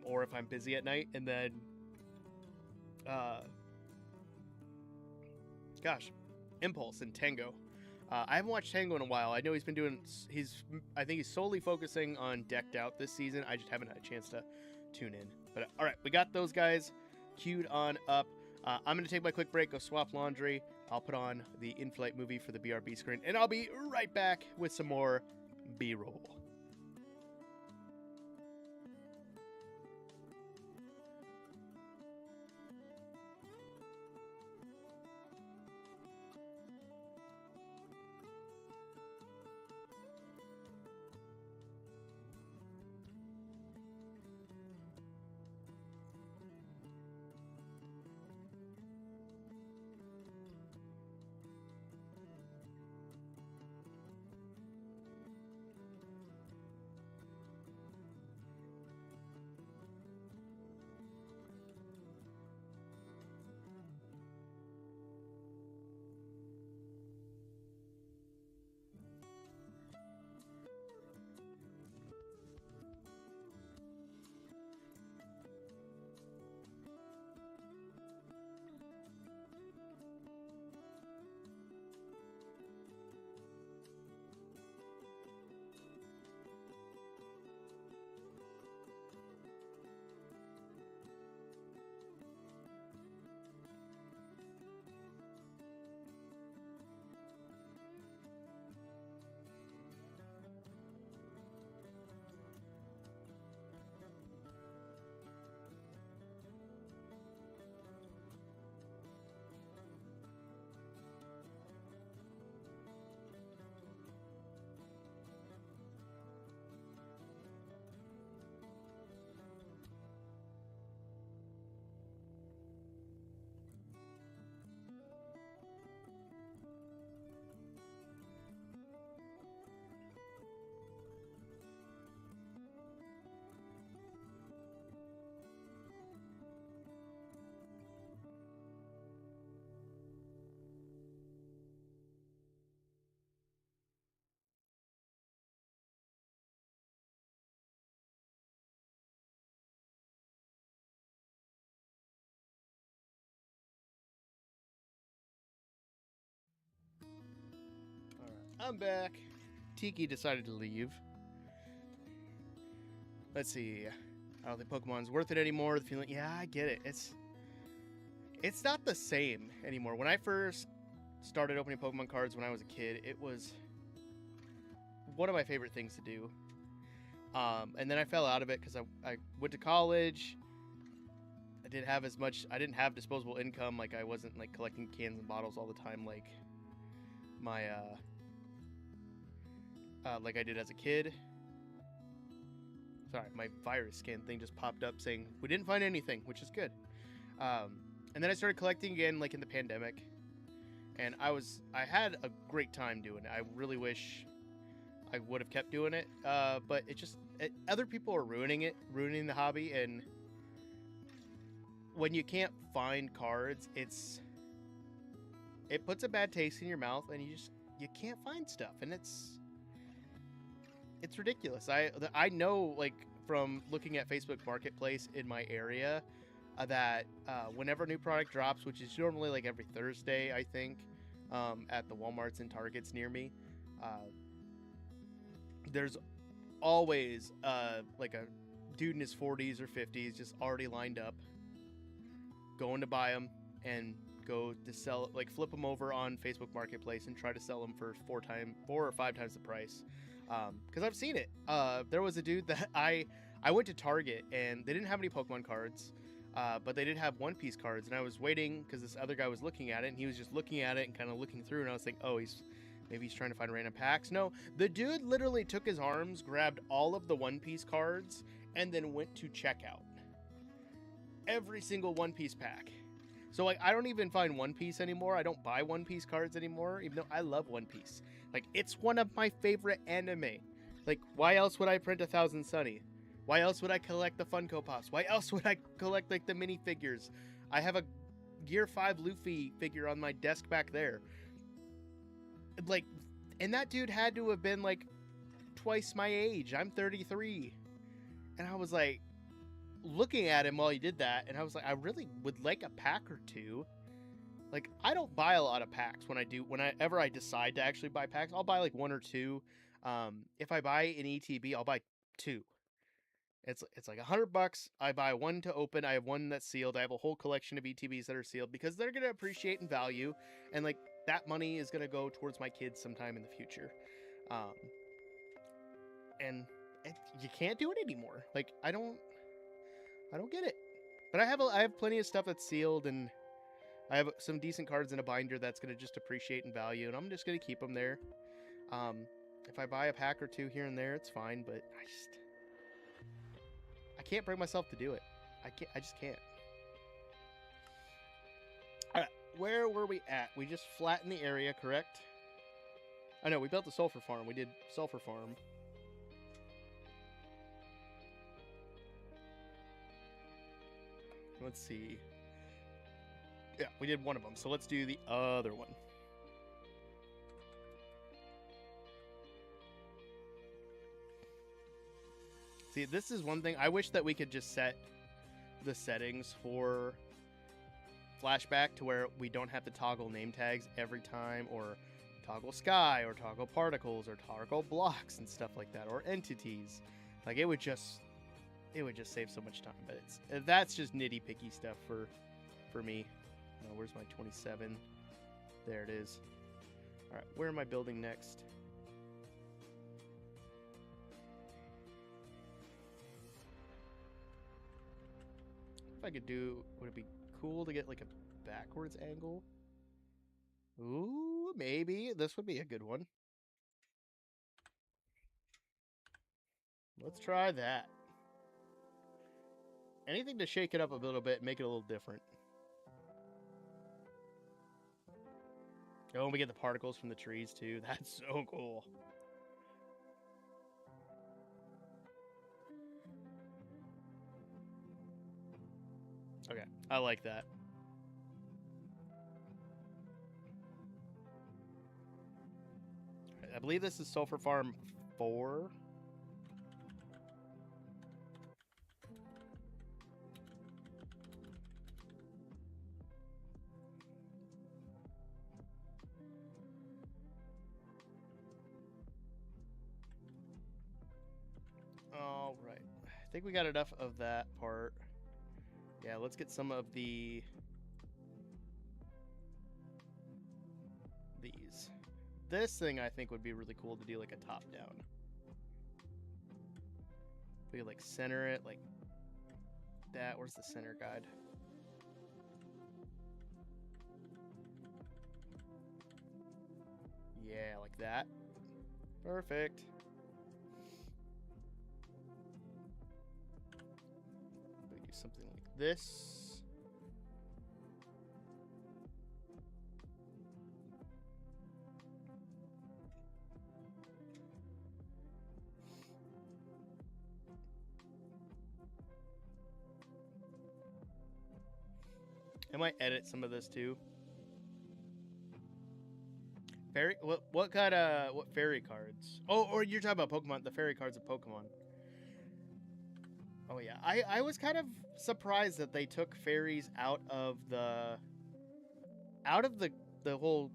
Or if I'm busy at night. And then, Impulse and Tango. I haven't watched Tango in a while. I know he's been doing, I think he's solely focusing on Decked Out this season. I just haven't had a chance to tune in. But all right, we got those guys queued on up. I'm going to take my quick break, go swap laundry. I'll put on the in-flight movie for the BRB screen, and I'll be right back with some more B-roll. All right, I'm back. Tiki decided to leave. let's see. I don't think Pokemon's worth it anymore. The feeling, yeah, I get it. It's not the same anymore. When I first started opening Pokemon cards when I was a kid, it was one of my favorite things to do. And then I fell out of it because I went to college. I didn't have disposable income. Like, I wasn't like collecting cans and bottles all the time like my like I did as a kid. Sorry, my virus scan thing just popped up saying we didn't find anything, which is good. And then I started collecting again, like in the pandemic, and I had a great time doing it. I really wish I would have kept doing it, but other people are ruining the hobby, and when you can't find cards, it puts a bad taste in your mouth, and you can't find stuff, and it's ridiculous. I know, like, from looking at Facebook Marketplace in my area, that whenever a new product drops, which is normally like every Thursday, I think, at the Walmarts and Targets near me, there's always like a dude in his 40s or 50s just already lined up, going to buy them and go to sell, like flip them over on Facebook Marketplace and try to sell them for 4 or 5 times the price. Because I've seen it. There was a dude that I went to Target and they didn't have any Pokemon cards. But they did have One Piece cards, and I was waiting because this other guy was looking at it, and he was just looking at it and kind of looking through, and I was thinking, oh, maybe he's trying to find random packs. No, the dude literally took his arms, grabbed all of the One Piece cards, and then went to checkout. Every single One Piece pack. So, like, I don't even find One Piece anymore. I don't buy One Piece cards anymore, even though I love One Piece. Like, it's one of my favorite anime. Like, why else would I print 1,000 Sunny? Why else would I collect the Funko Pops? Why else would I collect, like, the minifigures? I have a Gear 5 Luffy figure on my desk back there. Like, and that dude had to have been, like, twice my age. I'm 33. And I was, like, looking at him while he did that, and I was like, I really would like a pack or two. Like, I don't buy a lot of packs whenever I decide to actually buy packs. I'll buy, like, 1 or 2. If I buy an ETB, I'll buy 2. It's like $100. I buy 1 to open. I have 1 that's sealed. I have a whole collection of ETBs that are sealed because they're going to appreciate in value, and like that money is going to go towards my kids sometime in the future. And you can't do it anymore. Like, I don't get it. But I have plenty of stuff that's sealed, and I have some decent cards in a binder that's going to just appreciate in value, and I'm just going to keep them there. If I buy a pack or 2 here and there, it's fine, but I can't bring myself to do it. I just can't. All right, where were we at? We just flattened the area, correct? I know, we built the sulfur farm. We did sulfur farm. Let's see. Yeah, we did one of them, so let's do the other one. See, this is one thing. I wish that we could just set the settings for flashback to where we don't have to toggle name tags every time, or toggle sky, or toggle particles, or toggle blocks and stuff like that, or entities. Like, it would just save so much time. But that's just nitty picky stuff for me. Oh, where's my 27? There it is. All right, where am I building next? If I could do, would it be cool to get like a backwards angle? Ooh, maybe this would be a good one. Let's try that. Anything to shake it up a little bit, make it a little different. Oh, and we get the particles from the trees too. That's so cool. Okay, I like that. I believe this is Sulfur Farm 4. All right. think we got enough of that part. Yeah, let's get some of these. This thing I think would be really cool to do like a top down. We could like center it like that. Where's the center guide? Yeah, like that. Perfect. We do something like this. I might edit some of this too. Fairy? What kind of what fairy cards? Oh, or you're talking about Pokemon? The fairy cards of Pokemon. Oh yeah, I was kind of surprised that they took fairies out of the whole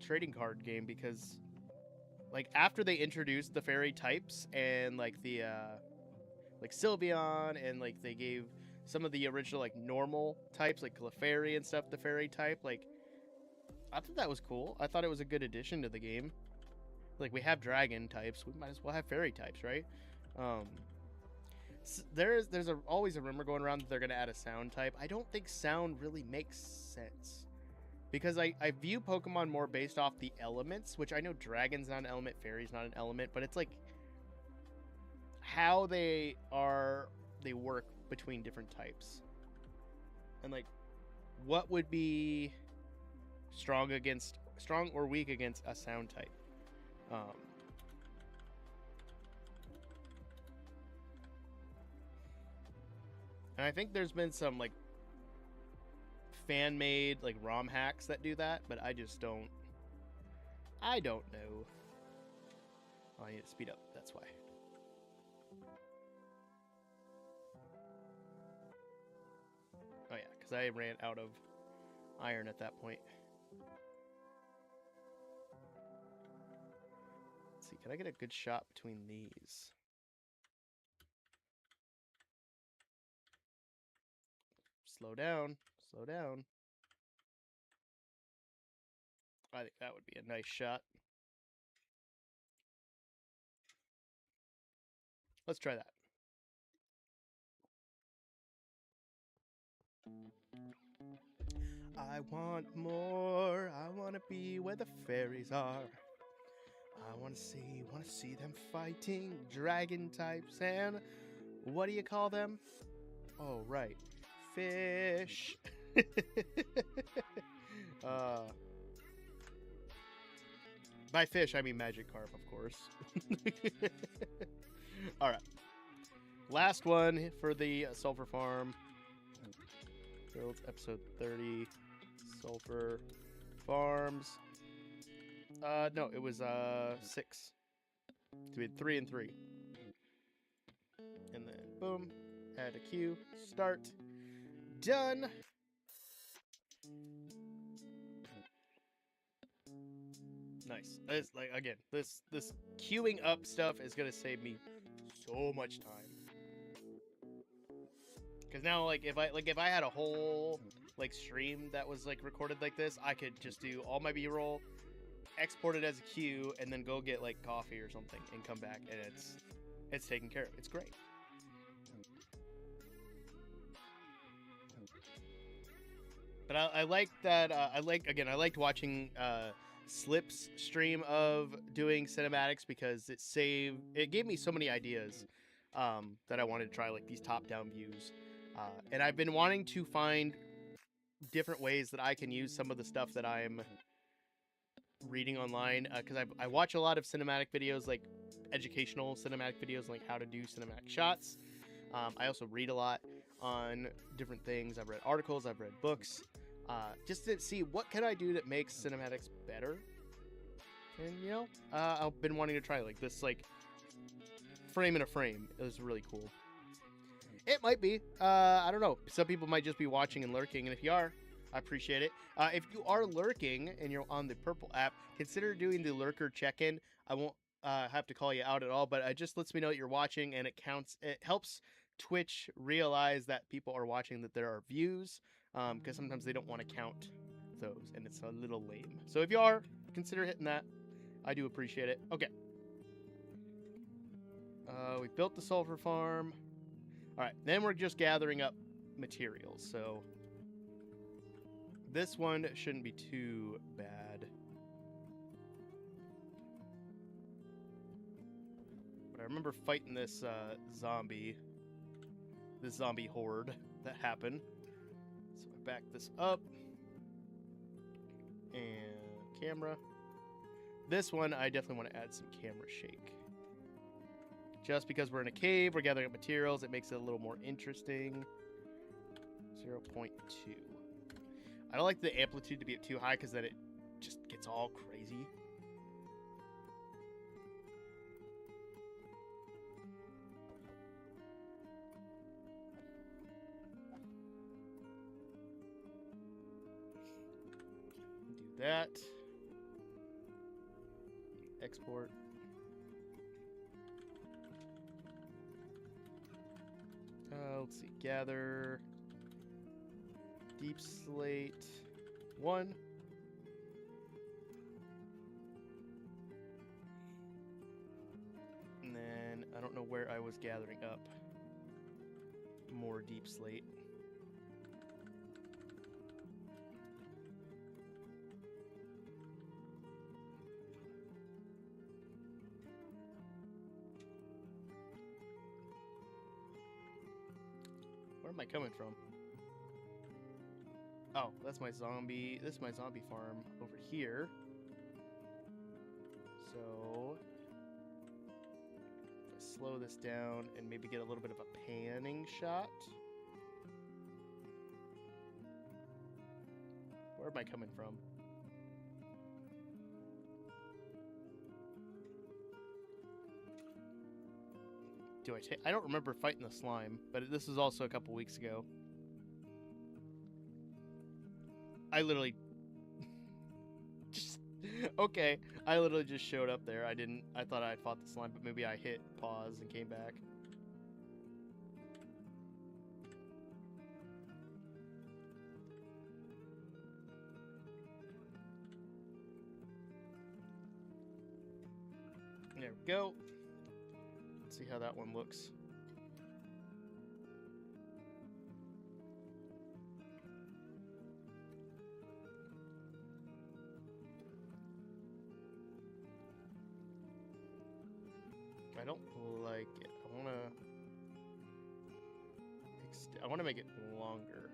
trading card game, because like after they introduced the fairy types and like the like Sylveon, and like they gave some of the original like normal types like Clefairy and stuff the fairy type, like I thought that was cool. I thought it was a good addition to the game. Like we have dragon types, we might as well have fairy types, right? There's always a rumor going around that they're going to add a sound type. I don't think sound really makes sense, because I view Pokemon more based off the elements, which I know dragon's not an element, fairy's not an element, but it's like how they work between different types, and like what would be strong or weak against a sound type. And I think there's been some like fan made like ROM hacks that do that, but I don't know. Oh, I need to speed up, that's why. Oh yeah, because I ran out of iron at that point. Let's see, can I get a good shot between these? Slow down, slow down. I think that would be a nice shot. Let's try that. I want more. I want to be where the fairies are. I want to see them fighting dragon types, and what do you call them? Oh, right. Fish. By fish, I mean Magikarp, of course. All right. Last one for the Sulfur Farm. Build episode 30. Sulfur Farms. No, it was 6. So we had 3 and 3. And then boom, add a queue, start, done. Nice. This, like, again, this queuing up stuff is gonna save me so much time. Because now, like, if I had a whole like stream that was like recorded like this, I could just do all my B-roll, export it as a queue, and then go get like coffee or something and come back, and it's taken care of. It's great. But I like that. I liked watching Slip's stream of doing cinematics, because it gave me so many ideas that I wanted to try, like these top-down views, and I've been wanting to find different ways that I can use some of the stuff that I'm reading online, because I watch a lot of cinematic videos, like educational cinematic videos, like how to do cinematic shots. I also read a lot on different things. I've read articles, I've read books, just to see what can I do that makes cinematics better. And you know, I've been wanting to try like this, like frame in a frame. It was really cool. It might be. I don't know. Some people might just be watching and lurking, and if you are, I appreciate it. If you are lurking and you're on the Purple app, consider doing the lurker check-in. I won't have to call you out at all, but it just lets me know that you're watching, and it counts. It helps Twitch realize that people are watching, that there are views, because sometimes they don't want to count those, and it's a little lame. So if you are, consider hitting that. I do appreciate it. Okay. We built the sulfur farm. All right, then we're just gathering up materials. So this one shouldn't be too bad. But I remember fighting this zombie horde that happened. So I back this up. And camera. This one, I definitely want to add some camera shake. Just because we're in a cave, we're gathering up materials, it makes it a little more interesting. 0.2. I don't like the amplitude to be too high because then it just gets all crazy. Do that. Export. Let's see. Gather. Deep slate. 1. And then I don't know where I was gathering up more deep slate. Where am I coming from? Oh, that's my zombie. This is my zombie farm over here. So if I slow this down and maybe get a little bit of a panning shot. Where am I coming from? I don't remember fighting the slime, but this was also a couple weeks ago. I literally just okay. I literally just showed up there. I thought I fought the slime, but maybe I hit pause and came back. There we go. Let's see how that one looks. I don't like it. I want to make it longer.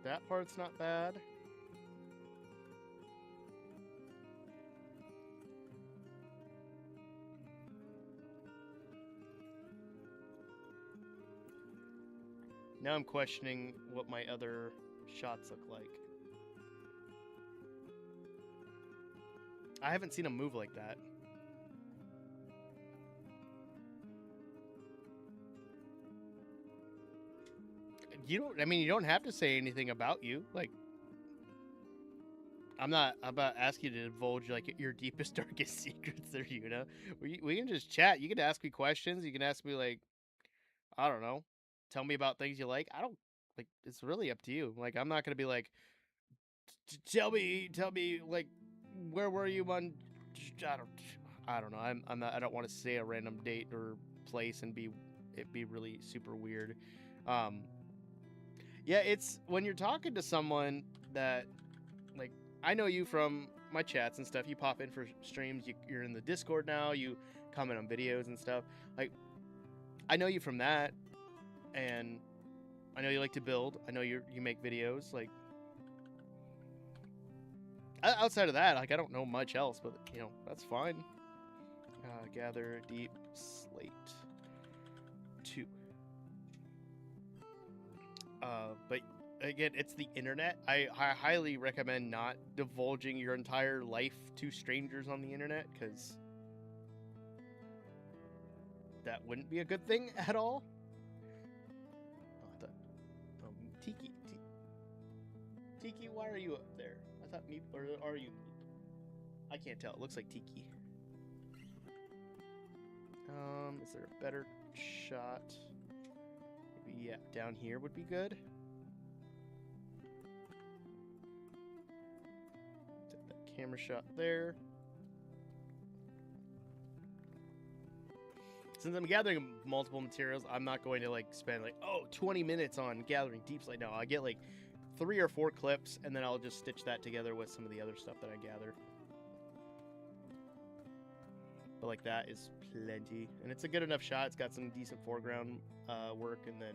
That part's not bad. Now I'm questioning what my other shots look like. I haven't seen them move like that. You don't have to say anything about you. Like, I'm not about asking you to divulge like your deepest, darkest secrets there, you know? We can just chat. You can ask me questions. You can ask me like, I don't know, tell me about things you like. I don't like. It's really up to you. Like, I'm not gonna be like, tell me, like, where were you on? I don't know. I'm not. I don't want to say a random date or place and it be really super weird. Yeah, it's when you're talking to someone that, like, I know you from my chats and stuff. You pop in for streams. You're in the Discord now. You comment on videos and stuff. Like, I know you from that, and I know you like to build. I know you make videos. Like, outside of that, like, I don't know much else, but you know, that's fine. Gather deep slate 2. But again, it's the internet. I highly recommend not divulging your entire life to strangers on the internet, because that wouldn't be a good thing at all. Tiki. Tiki, why are you up there? I thought Meep, or are you? I can't tell. It looks like Tiki. Is there a better shot? Maybe, yeah, down here would be good. Set that camera shot there. Since I'm gathering multiple materials, I'm not going to like spend like 20 minutes on gathering deep slate. No, I get like 3 or 4 clips, and then I'll just stitch that together with some of the other stuff that I gather. But like that is plenty, and it's a good enough shot. It's got some decent foreground work, and then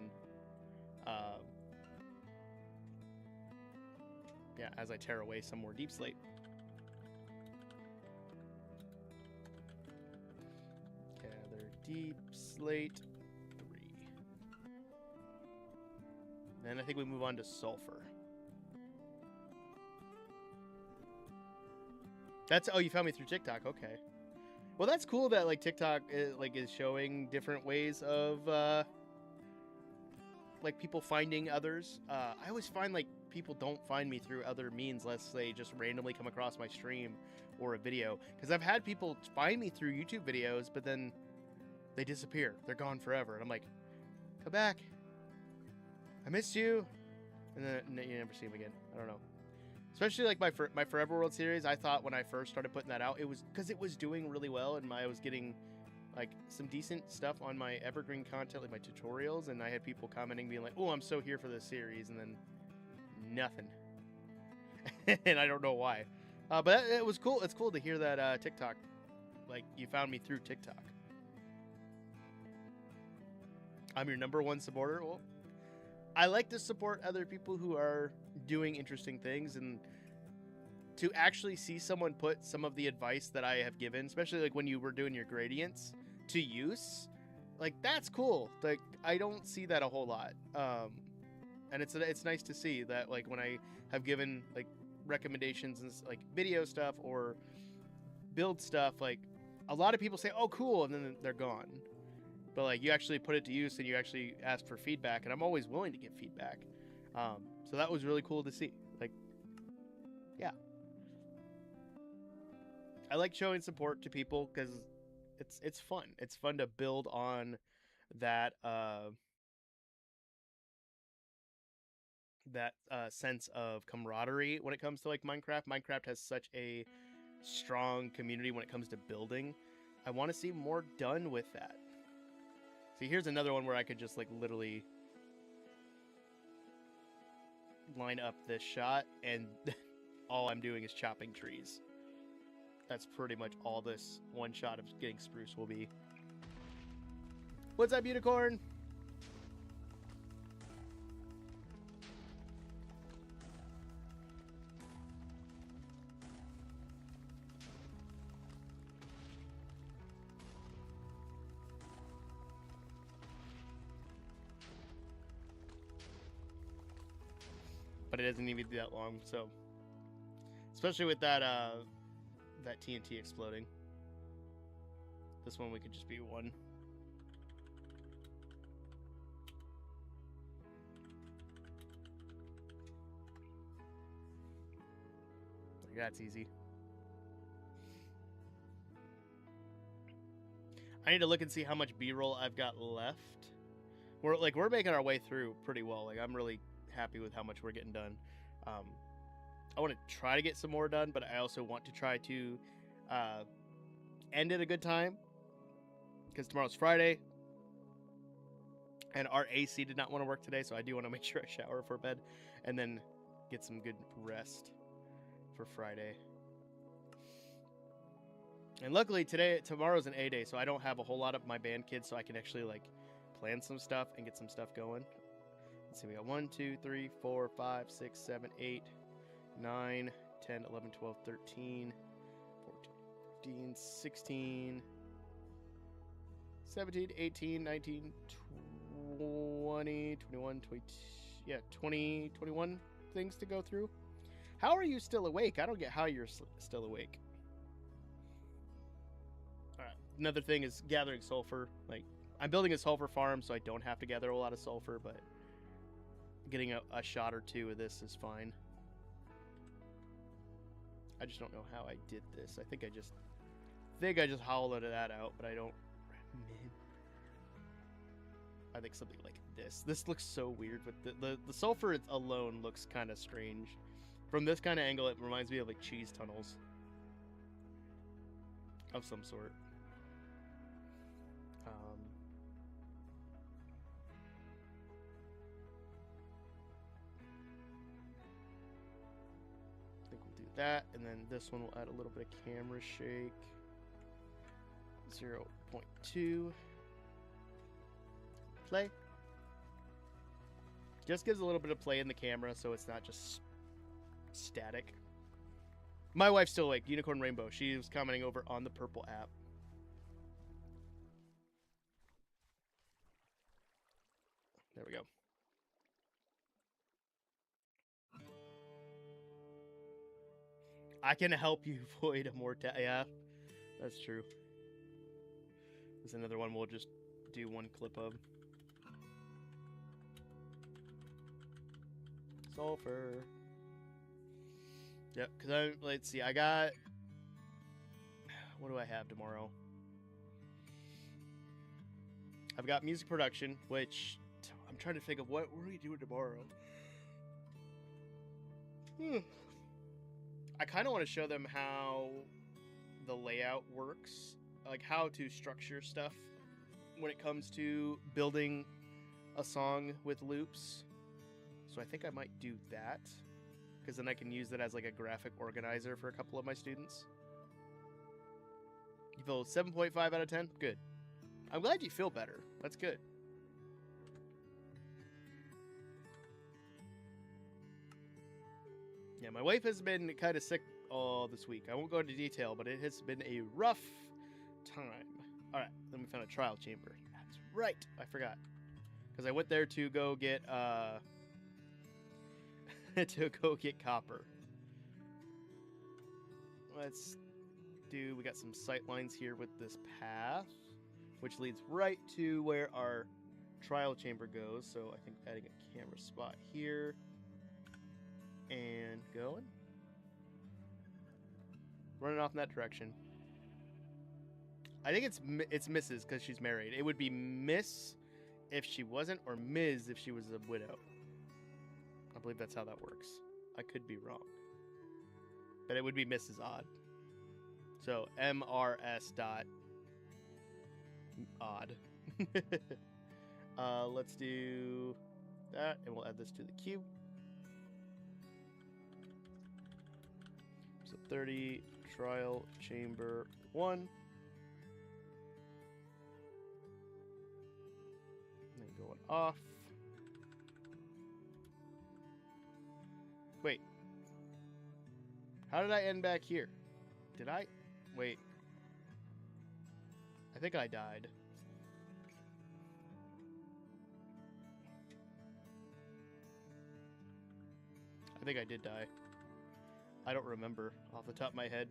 yeah, as I tear away some more deep slate. Gather deep slate 3. Then I think we move on to sulfur. That's, oh, you found me through TikTok. Okay. Well, that's cool that like TikTok is showing different ways of like people finding others. I always find like people don't find me through other means unless they just randomly come across my stream or a video. Because I've had people find me through YouTube videos, but then they disappear. They're gone forever. And I'm like, come back. I missed you. And then you never see them again. I don't know. Especially like my Forever World series, I thought when I first started putting that out, it was because it was doing really well, and I was getting like some decent stuff on my evergreen content, like my tutorials, and I had people commenting, being like, "Oh, I'm so here for this series," and then nothing. And I don't know why, but it was cool. It's cool to hear that TikTok, like you found me through TikTok. I'm your #1 supporter. Well, I like to support other people who are doing interesting things, and to actually see someone put some of the advice that I have given, especially like when you were doing your gradients, to use, like that's cool. Like I don't see that a whole lot, and it's nice to see that like when I have given like recommendations and like video stuff or build stuff, like a lot of people say, "Oh, cool," and then they're gone. But like you actually put it to use and you actually ask for feedback, and I'm always willing to give feedback. So that was really cool to see. Like, yeah, I like showing support to people because it's fun. It's fun to build on that sense of camaraderie when it comes to like Minecraft. Minecraft has such a strong community when it comes to building. I want to see more done with that. See, here's another one where I could just like literally line up this shot, and all I'm doing is chopping trees. That's pretty much all this one shot of getting spruce will be. What's up, unicorn? But it doesn't even do that long, so especially with that that TNT exploding. This one we could just be one. That's easy. I need to look and see how much B-roll I've got left. We're making our way through pretty well. Like I'm really happy with how much we're getting done. I want to try to get some more done, but I also want to try to end at a good time because tomorrow's Friday and our AC did not want to work today, so I do want to make sure I shower before bed and then get some good rest for Friday. And luckily tomorrow's an A day, so I don't have a whole lot of my band kids, so I can actually like plan some stuff and get some stuff going. Let's see, we got 1, 2, 3, 4, 5, 6, 7, 8, 9, 10, 11, 12, 13, 14, 15, 16, 17, 18, 19, 20, 21, 22, yeah, 20, 21 things to go through. How are you still awake? I don't get how you're still awake. All right, another thing is gathering sulfur. Like, I'm building a sulfur farm, so I don't have to gather a lot of sulfur, but getting a shot or two of this is fine. I just don't know how I did this. I think I just hollowed that out, but I don't. I think something like this. This looks so weird, but the sulfur alone looks kind of strange. From this kind of angle, it reminds me of like cheese tunnels of some sort. I think we'll do that, and then this one will add a little bit of camera shake. 0.2. Play. Just gives a little bit of play in the camera, so it's not just static. My wife's still awake. Unicorn Rainbow. She was commenting over on the Purple app. There we go. I can help you avoid a mortality. Yeah, that's true. There's another one we'll just do one clip of. Sulfur. Yep, because let's see, I got, what do I have tomorrow? I've got music production, which I'm trying to think of what are we doing tomorrow? I kind of want to show them how the layout works, like how to structure stuff when it comes to building a song with loops. So I think I might do that, because then I can use that as like a graphic organizer for a couple of my students. You feel 7.5 out of 10? Good. I'm glad you feel better. That's good. Yeah, my wife has been kind of sick all this week. I won't go into detail, but it has been a rough time. All right, then we found a trial chamber. That's right. I forgot. Because I went there to go get copper. Let's do, we got some sight lines here with this path, which leads right to where our trial chamber goes. So I think adding a camera spot here and going. Running off in that direction. I think it's Mrs. because she's married. It would be Miss if she wasn't, or Ms. if she was a widow. I believe that's how that works. I could be wrong. But it would be Mrs. Odd. So MRS dot odd. Let's do that, and we'll add this to the queue. So 30 trial chamber 1. And then going off. Wait. How did I end back here? Did I? Wait. I think I died. I think I did die. I don't remember off the top of my head.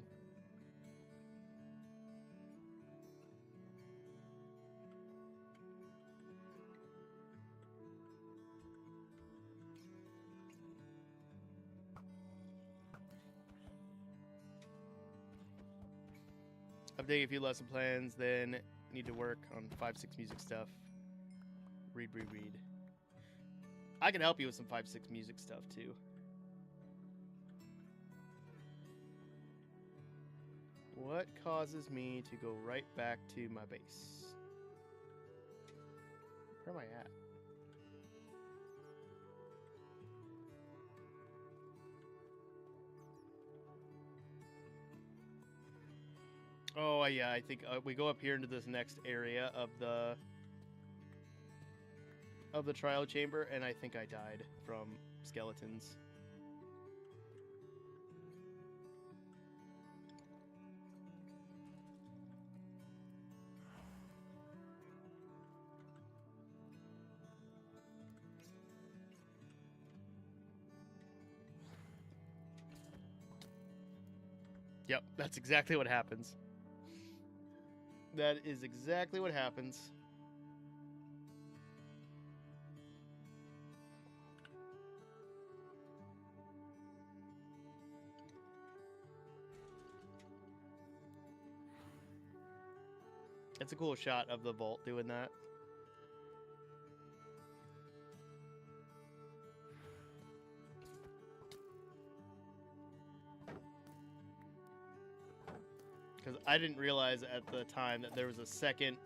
Updating a few lesson plans, then need to work on 5-6 music stuff. Read. I can help you with some 5-6 music stuff too. What causes me to go right back to my base? Where am I at? Oh, yeah, I think we go up here into this next area of the trial chamber, and I think I died from skeletons. Yep, that's exactly what happens. That is exactly what happens. It's a cool shot of the vault doing that. Because I didn't realize at the time that there was a second...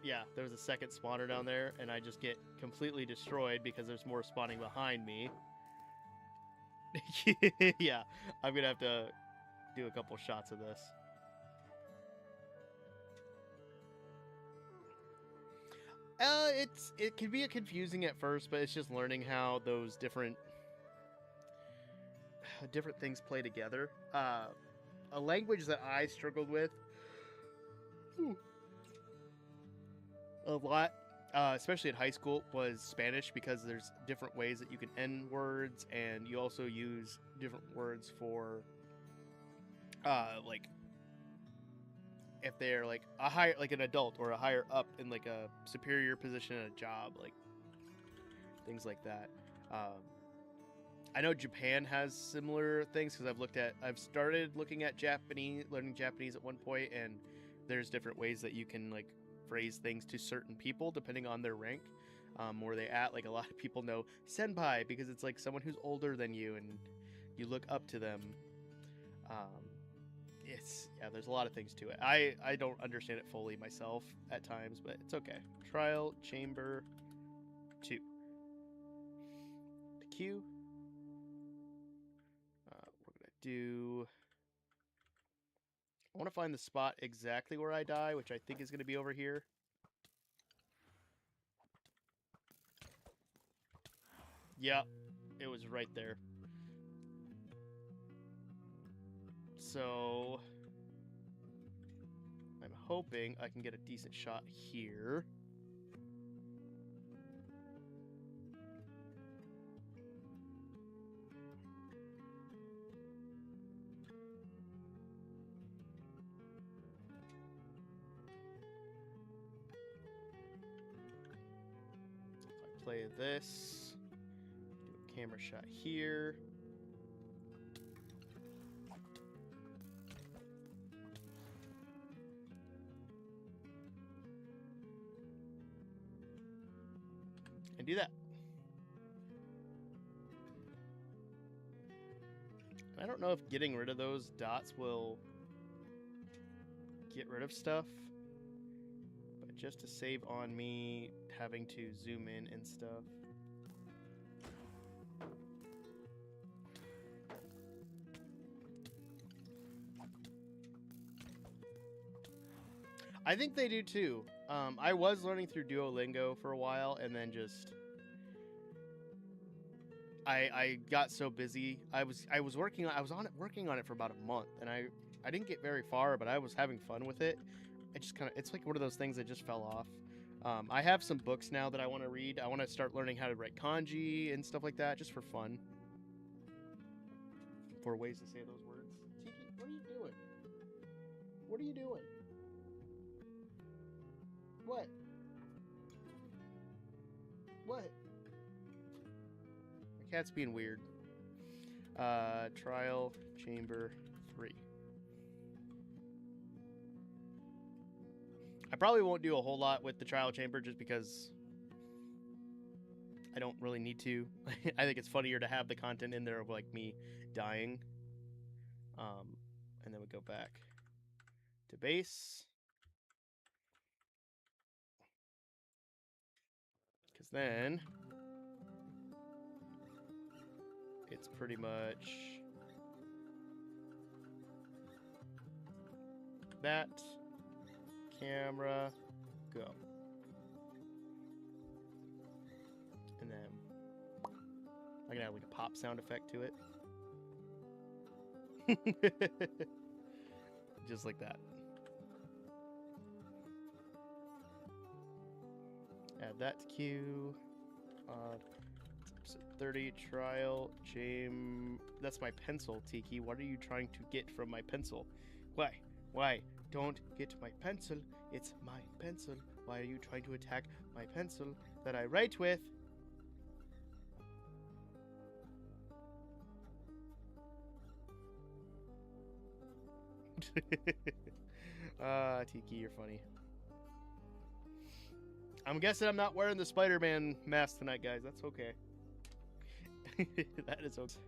yeah, there was a second spawner down there, and I just get completely destroyed because there's more spawning behind me. Yeah, I'm going to have to do a couple shots of this. It can be confusing at first, but it's just learning how those different things play together. A language that I struggled with a lot, especially in high school, was Spanish, because there's different ways that you can end words, and you also use different words for like if they're like a higher, like an adult or a higher up in like a superior position in a job, like things like that. I know Japan has similar things because I've started looking at learning Japanese at one point, and there's different ways that you can like phrase things to certain people depending on their rank, where they at. Like a lot of people know senpai because it's like someone who's older than you and you look up to them. There's a lot of things to it. I don't understand it fully myself at times, but it's okay. Trial Chamber 2. The Q. We're gonna do... I want to find the spot exactly where I die, which I think is going to be over here. Yeah, it was right there. So I'm hoping I can get a decent shot here. If I play this, do a camera shot here. And do that. I don't know if getting rid of those dots will get rid of stuff, but just to save on me having to zoom in and stuff. I think they do too. I was learning through Duolingo for a while, and then just I got so busy. I was working on it for about a month, and I didn't get very far, but I was having fun with it. It just it's like one of those things that just fell off. I have some books now that I want to read. I want to start learning how to write kanji and stuff like that, just for fun. For ways to say those words. Tiki, what are you doing? What are you doing? What? What? My cat's being weird. Trial Chamber 3. I probably won't do a whole lot with the trial chamber just because I don't really need to. I think it's funnier to have the content in there of like me dying. And then we go back to base. Because then it's pretty much that. Camera, go. And then I'm gonna add like a pop sound effect to it. Just like that. Add that to queue. Episode 30, trial, James. That's my pencil, Tiki. What are you trying to get from my pencil? Why? Why? Don't get my pencil. It's my pencil. Why are you trying to attack my pencil that I write with? Tiki, you're funny. I'm guessing I'm not wearing the Spider-Man mask tonight, guys. That's okay. That is okay.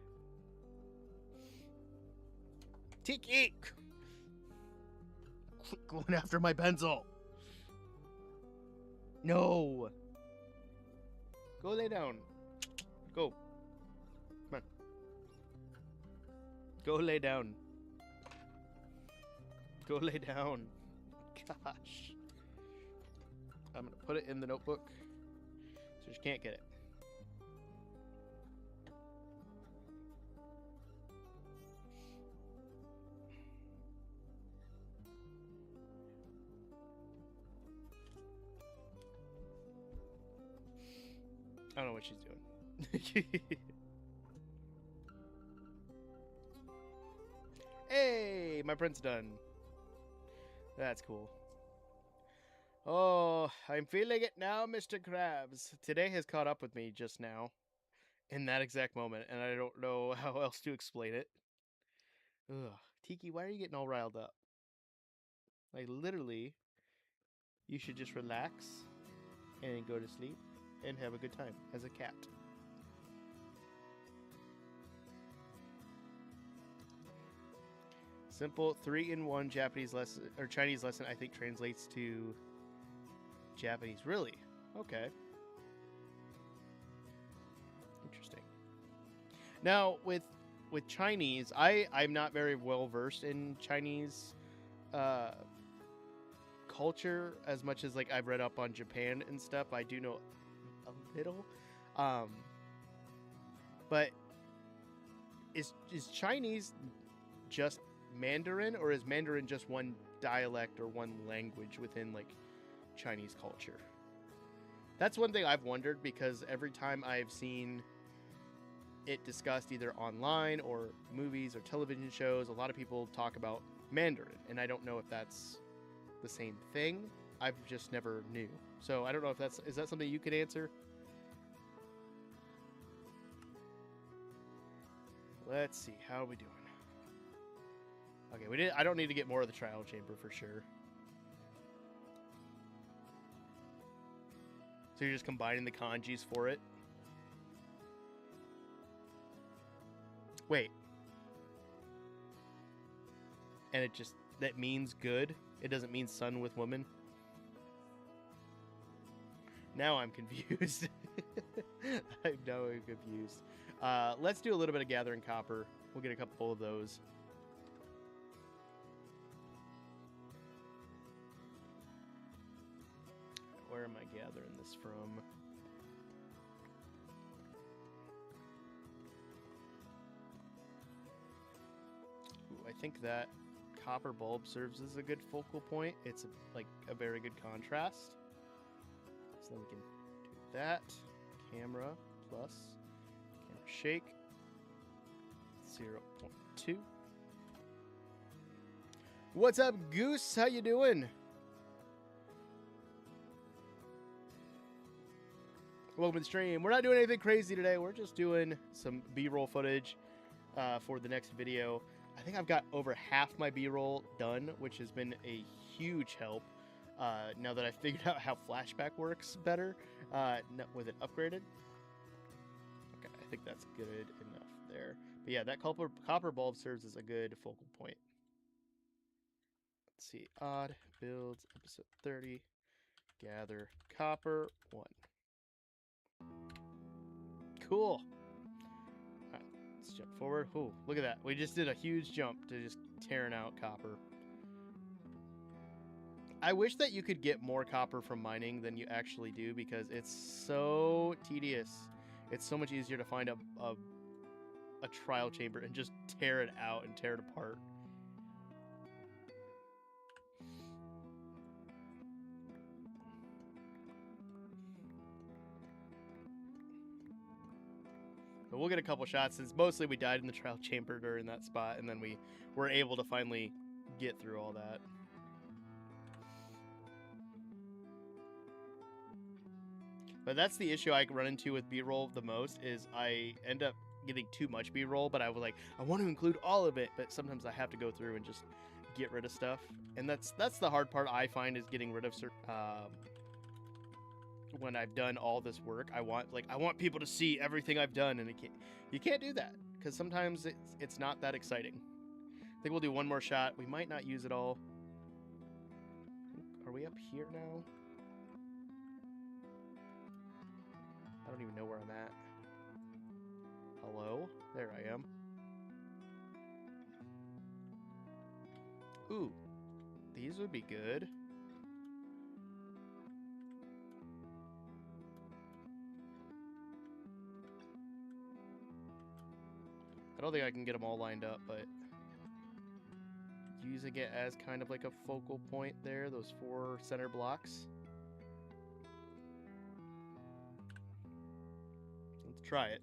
Tiki! Quit going after my pencil. No. Go lay down. Go. Come on. Go lay down. Go lay down. Gosh. I'm going to put it in the notebook so you can't get it. I don't know what she's doing. Hey, my print's done. That's cool. Oh, I'm feeling it now, Mr. Krabs. Today has caught up with me just now, in that exact moment, and I don't know how else to explain it. Ugh. Tiki, why are you getting all riled up? Like, literally, you should just relax and go to sleep and have a good time as a cat. Simple 3-in-1 Japanese lesson or Chinese lesson, I think translates to Japanese. Really? Okay. Interesting. Now with Chinese, I'm not very well versed in Chinese culture as much as like I've read up on Japan and stuff. I do know a little. But is Chinese just Mandarin, or is Mandarin just one dialect or one language within like Chinese culture? That's one thing I've wondered, because every time I've seen it discussed either online or movies or television shows, a lot of people talk about Mandarin, and I don't know if that's the same thing. I've just never knew. So I don't know if is that something you could answer? Let's see, how are we doing? Okay, I don't need to get more of the trial chamber for sure. So you're just combining the kanjis for it? Wait. And that means good? It doesn't mean son with woman? Now I'm confused. I'm confused. Let's do a little bit of gathering copper. We'll get a couple of those. Where am I gathering this from? Ooh, I think that copper bulb serves as a good focal point. It's like a very good contrast. So then we can do that. Camera plus camera shake 0.2. What's up, Goose? How you doing? Welcome to the stream. We're not doing anything crazy today. We're just doing some B-roll footage for the next video. I think I've got over half my B-roll done, which has been a huge help now that I figured out how flashback works better with it upgraded. Okay, I think that's good enough there. But yeah, that copper bulb serves as a good focal point. Let's see. Odd builds, episode 30. Gather copper 1. Cool. Right, let's jump forward. Ooh, look at that. We just did a huge jump to just tearing out copper. I wish that you could get more copper from mining than you actually do, because it's so tedious. It's so much easier to find a trial chamber and just tear it out and tear it apart. But we'll get a couple shots, since mostly we died in the trial chamber during that spot, and then we were able to finally get through all that. But that's the issue I run into with B-roll the most, is I end up getting too much B-roll, but I was like, I want to include all of it, but sometimes I have to go through and just get rid of stuff, and that's the hard part I find, is getting rid of certain. When I've done all this work, I want people to see everything I've done, and you can't do that because sometimes it's not that exciting. I think we'll do one more shot. We might not use it all. Are we up here now? I don't even know where I'm at. Hello? There I am. Ooh, these would be good. I don't think I can get them all lined up, but using it as kind of like a focal point there, those 4 center blocks. Let's try it.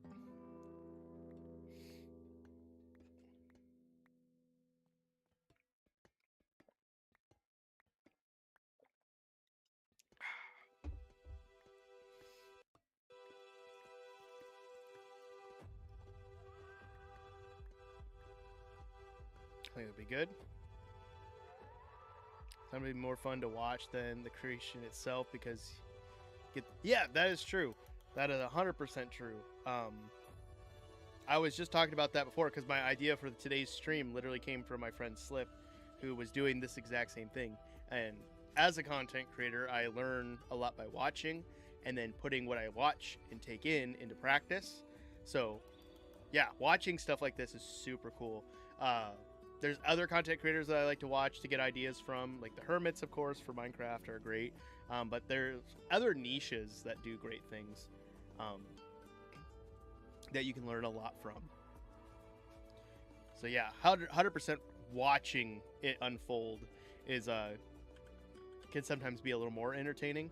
I think it'd be good. It's gonna be more fun to watch than the creation itself because yeah, that is true. That is 100% true. I was just talking about that before because my idea for today's stream literally came from my friend Slip, who was doing this exact same thing. And as a content creator, I learn a lot by watching and then putting what I watch and take into practice. So yeah, watching stuff like this is super cool. There's other content creators that I like to watch to get ideas from, like the Hermits, of course, for Minecraft are great. But there's other niches that do great things that you can learn a lot from. So yeah, 100% watching it unfold is can sometimes be a little more entertaining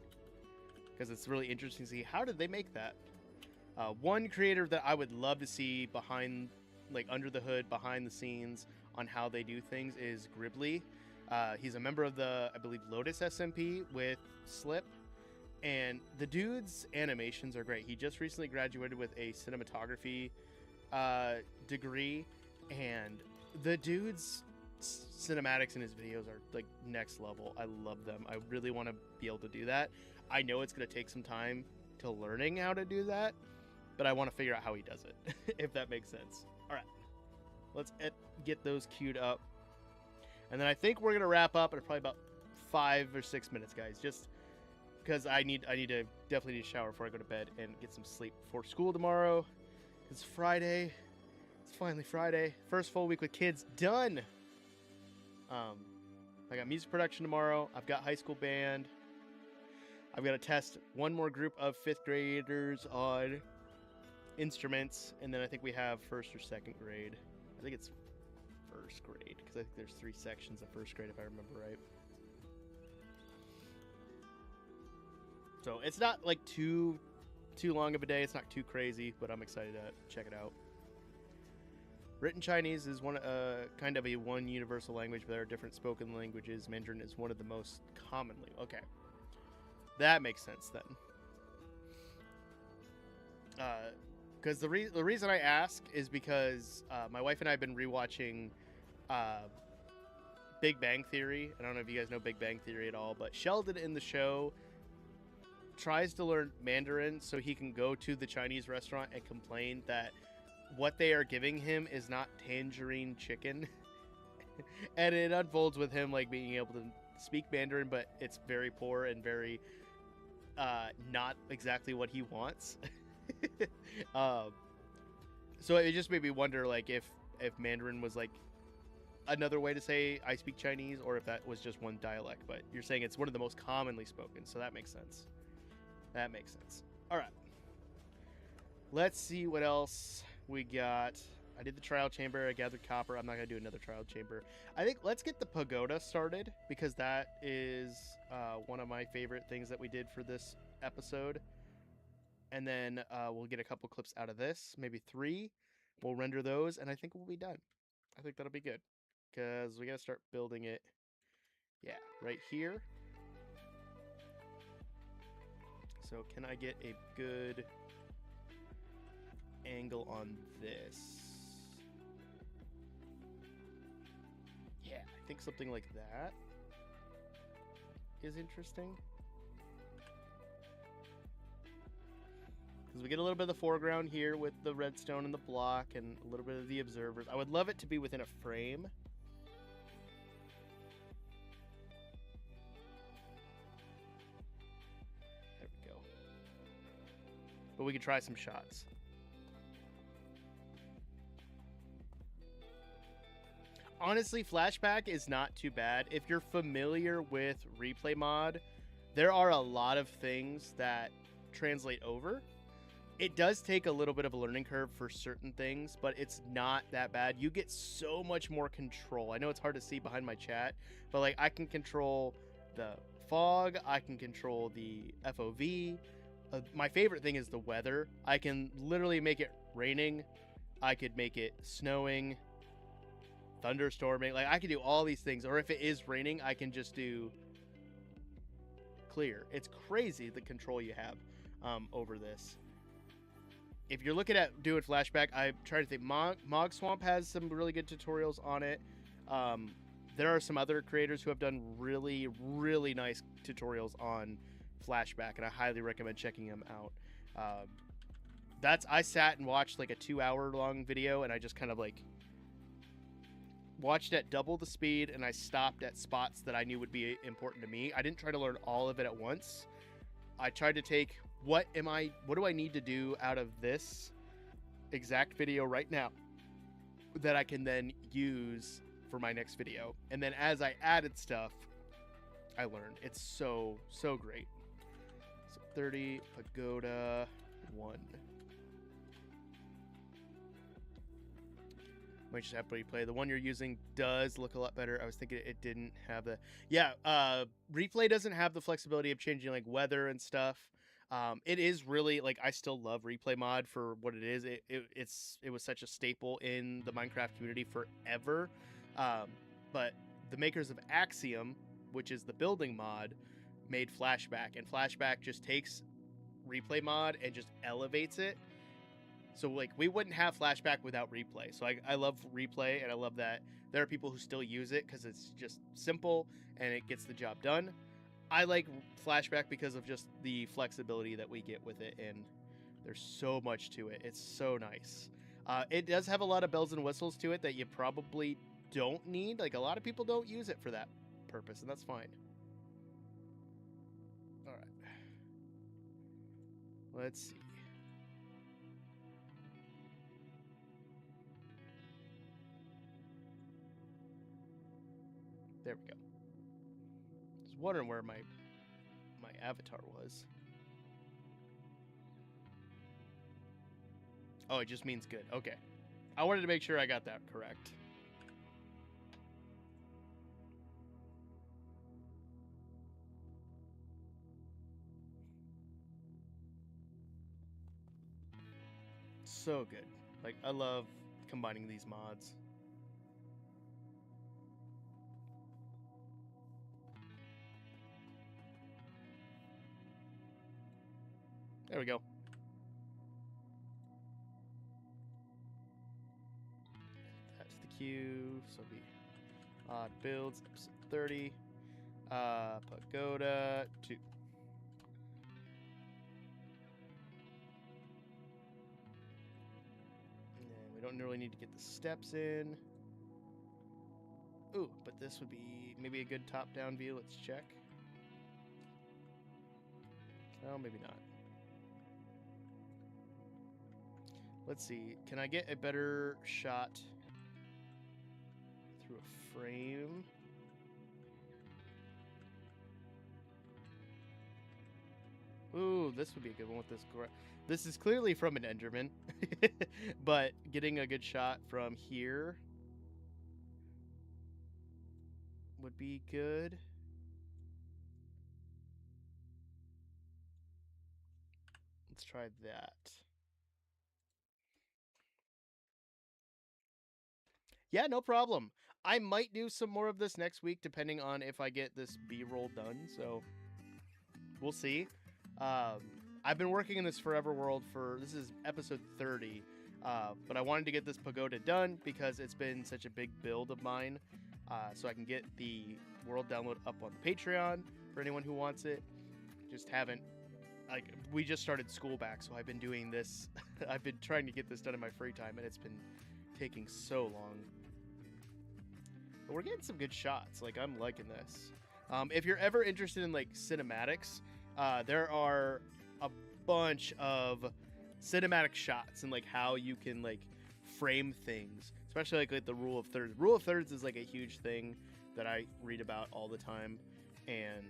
because it's really interesting to see how did they make that. One creator that I would love to see behind, like under the hood, behind the scenes on how they do things is Gribbly. He's a member of the, I believe, Lotus SMP with Slip, and the dude's animations are great. He just recently graduated with a cinematography degree, and the dude's cinematics in his videos are like next level. I love them. I really want to be able to do that. I know it's going to take some time to learning how to do that, but I want to figure out how he does it, if that makes sense. All right, let's get those queued up. And then I think we're going to wrap up in probably about 5 or 6 minutes, guys, just because I definitely need a shower before I go to bed and get some sleep before school tomorrow. It's Friday. It's finally Friday. First full week with kids done. I got music production tomorrow. I've got high school band. I've got to test one more group of 5th graders on instruments, and then I think we have 1st or 2nd grade. I think it's 1st grade because I think there's 3 sections of 1st grade if I remember right. So it's not like too long of a day. It's not too crazy, but I'm excited to check it out. Written Chinese is kind of a one universal language, but there are different spoken languages. Mandarin is one of the most commonly. Okay, that makes sense then. Because the reason I ask is because my wife and I have been rewatching Big Bang Theory. I don't know if you guys know Big Bang Theory at all, but Sheldon in the show tries to learn Mandarin so he can go to the Chinese restaurant and complain that what they are giving him is not tangerine chicken. And it unfolds with him like being able to speak Mandarin, but it's very poor and very not exactly what he wants. So it just made me wonder, like, if Mandarin was like another way to say I speak Chinese, or if that was just one dialect. But you're saying it's one of the most commonly spoken, so that makes sense. That makes sense. All right, let's see what else we got. I did the trial chamber. I gathered copper. I'm not gonna do another trial chamber. I think let's get the pagoda started because that is one of my favorite things that we did for this episode. And then we'll get a couple clips out of this, maybe 3. We'll render those, and I think we'll be done. I think that'll be good because we gotta start building it. Yeah, right here. So can I get a good angle on this? Yeah. I think something like that is interesting. Because we get a little bit of the foreground here with the redstone and the block and a little bit of the observers. I would love it to be within a frame. There we go. But we could try some shots. Honestly, Flashback is not too bad. If you're familiar with Replay Mod, there are a lot of things that translate over. It does take a little bit of a learning curve for certain things, but it's not that bad. You get so much more control. I know it's hard to see behind my chat, but like I can control the fog, I can control the FOV. My favorite thing is the weather. I can literally make it raining. I could make it snowing, thunderstorming. Like I can do all these things. Or if it is raining, I can just do clear. It's crazy the control you have over this. If you're looking at doing Flashback, I'm trying to think. Mog Swamp has some really good tutorials on it. There are some other creators who have done really, really nice tutorials on Flashback, and I highly recommend checking them out. I sat and watched like a 2-hour long video, and I just kind of like watched at double the speed, and I stopped at spots that I knew would be important to me. I didn't try to learn all of it at once. I tried to take what do I need to do out of this exact video right now that I can then use for my next video. And then as I added stuff, I learned. It's so great. So 30, Pagoda, 1. Might just have to replay. The one you're using does look a lot better. I was thinking it didn't have the... Yeah, Replay doesn't have the flexibility of changing like weather and stuff. It is really like I still love Replay Mod for what it is. It was such a staple in the Minecraft community forever. But the makers of Axiom, which is the building mod, made Flashback, and Flashback just takes Replay Mod and just elevates it. So like we wouldn't have Flashback without Replay. So I love Replay, and I love that there are people who still use it because it's just simple and it gets the job done. I like Flashback because of just the flexibility that we get with it, and there's so much to it. It's so nice. It does have a lot of bells and whistles to it that you probably don't need. Like a lot of people don't use it for that purpose, and that's fine. All right. Let's see. There we go. I was wondering where my avatar was. Oh, it just means good. Okay. I wanted to make sure I got that correct. So good. Like, I love combining these mods. There we go. That's the queue. So it'll be odd builds, episode 30. Pagoda 2. And then we don't really need to get the steps in. Ooh, but this would be maybe a good top-down view. Let's check. Oh, maybe not. Let's see. Can I get a better shot through a frame? Ooh, this would be a good one with this. This is clearly from an Enderman, but getting a good shot from here would be good. Let's try that. Yeah, no problem. I might do some more of this next week, depending on if I get this B-roll done. So we'll see. I've been working in this Forever World this is episode 30, but I wanted to get this pagoda done because it's been such a big build of mine. so I can get the world download up on the Patreon for anyone who wants it. Just haven't, like, we just started school back, so I've been doing this. I've been trying to get this done in my free time, and it's been taking so long. But we're getting some good shots. Like, I'm liking this. If you're ever interested in, like, cinematics, there are a bunch of cinematic shots and, like, how you can, like, frame things, especially like the rule of thirds. Rule of thirds is like a huge thing that I read about all the time, and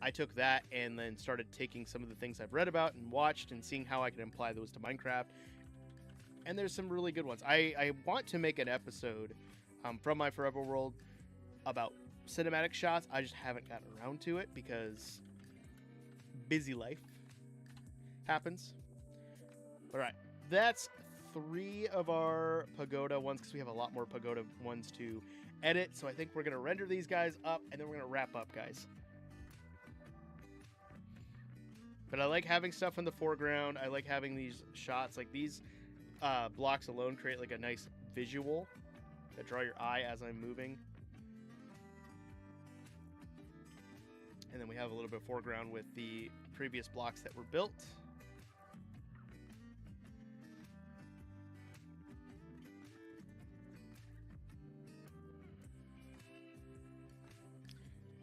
I took that and then started taking some of the things I've read about and watched and seeing how I can apply those to Minecraft. And there's some really good ones. I want to make an episode from my Forever World about cinematic shots. I just haven't gotten around to it because busy life happens. All right, that's 3 of our pagoda ones because we have a lot more pagoda ones to edit. So I think we're going to render these guys up and then we're going to wrap up, guys. But I like having stuff in the foreground. I like having these shots. Like these blocks alone create like a nice visual that draw your eye as I'm moving. And then we have a little bit of foreground with the previous blocks that were built.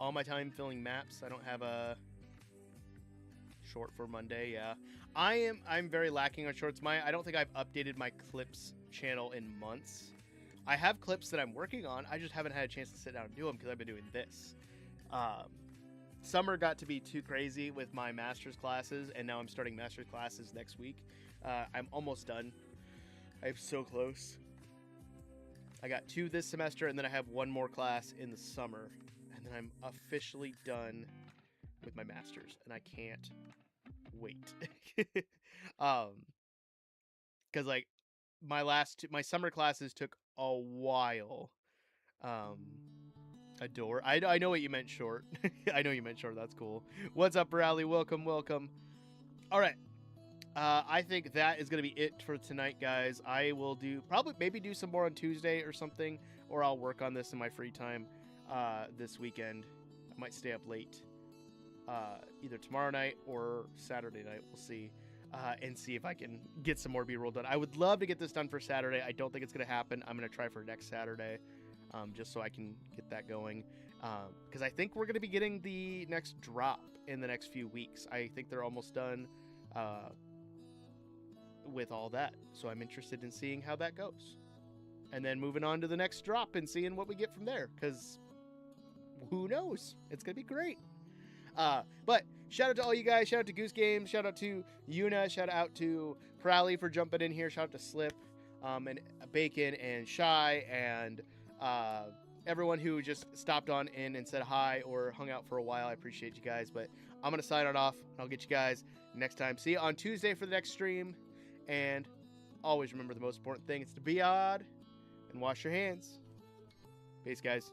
All my time filling maps. I don't have a short for Monday. Yeah, I'm very lacking on shorts. I don't think I've updated my clips channel in months. I have clips that I'm working on. I just haven't had a chance to sit down and do them because I've been doing this. Summer got to be too crazy with my master's classes, and now I'm starting master's classes next week. I'm almost done. I'm so close. I got 2 this semester, and then I have 1 more class in the summer, and then I'm officially done with my master's, and I can't wait. Because like my summer classes took a while. Adore. I know what you meant, short. I know you meant short. That's cool. What's up, Rally? Welcome, welcome. All right. I think that is going to be it for tonight, guys. I will maybe do some more on Tuesday or something, or I'll work on this in my free time this weekend. I might stay up late either tomorrow night or Saturday night. We'll see. And see if I can get some more B-roll done. I would love to get this done for Saturday. I don't think it's going to happen. I'm going to try for next Saturday. Just so I can get that going. Because I think we're going to be getting the next drop in the next few weeks. I think they're almost done with all that. So I'm interested in seeing how that goes. And then moving on to the next drop and seeing what we get from there. Because who knows? It's going to be great. But shout out to all you guys. Shout out to Goose Games. Shout out to Yuna. Shout out to Crowley for jumping in here. Shout out to Slip and Bacon and Shy and everyone who just stopped on in and said hi or hung out for a while. I appreciate you guys, but I'm going to sign it off. I'll get you guys next time. See you on Tuesday for the next stream. And always remember the most important thing is to be odd and wash your hands. Peace, guys.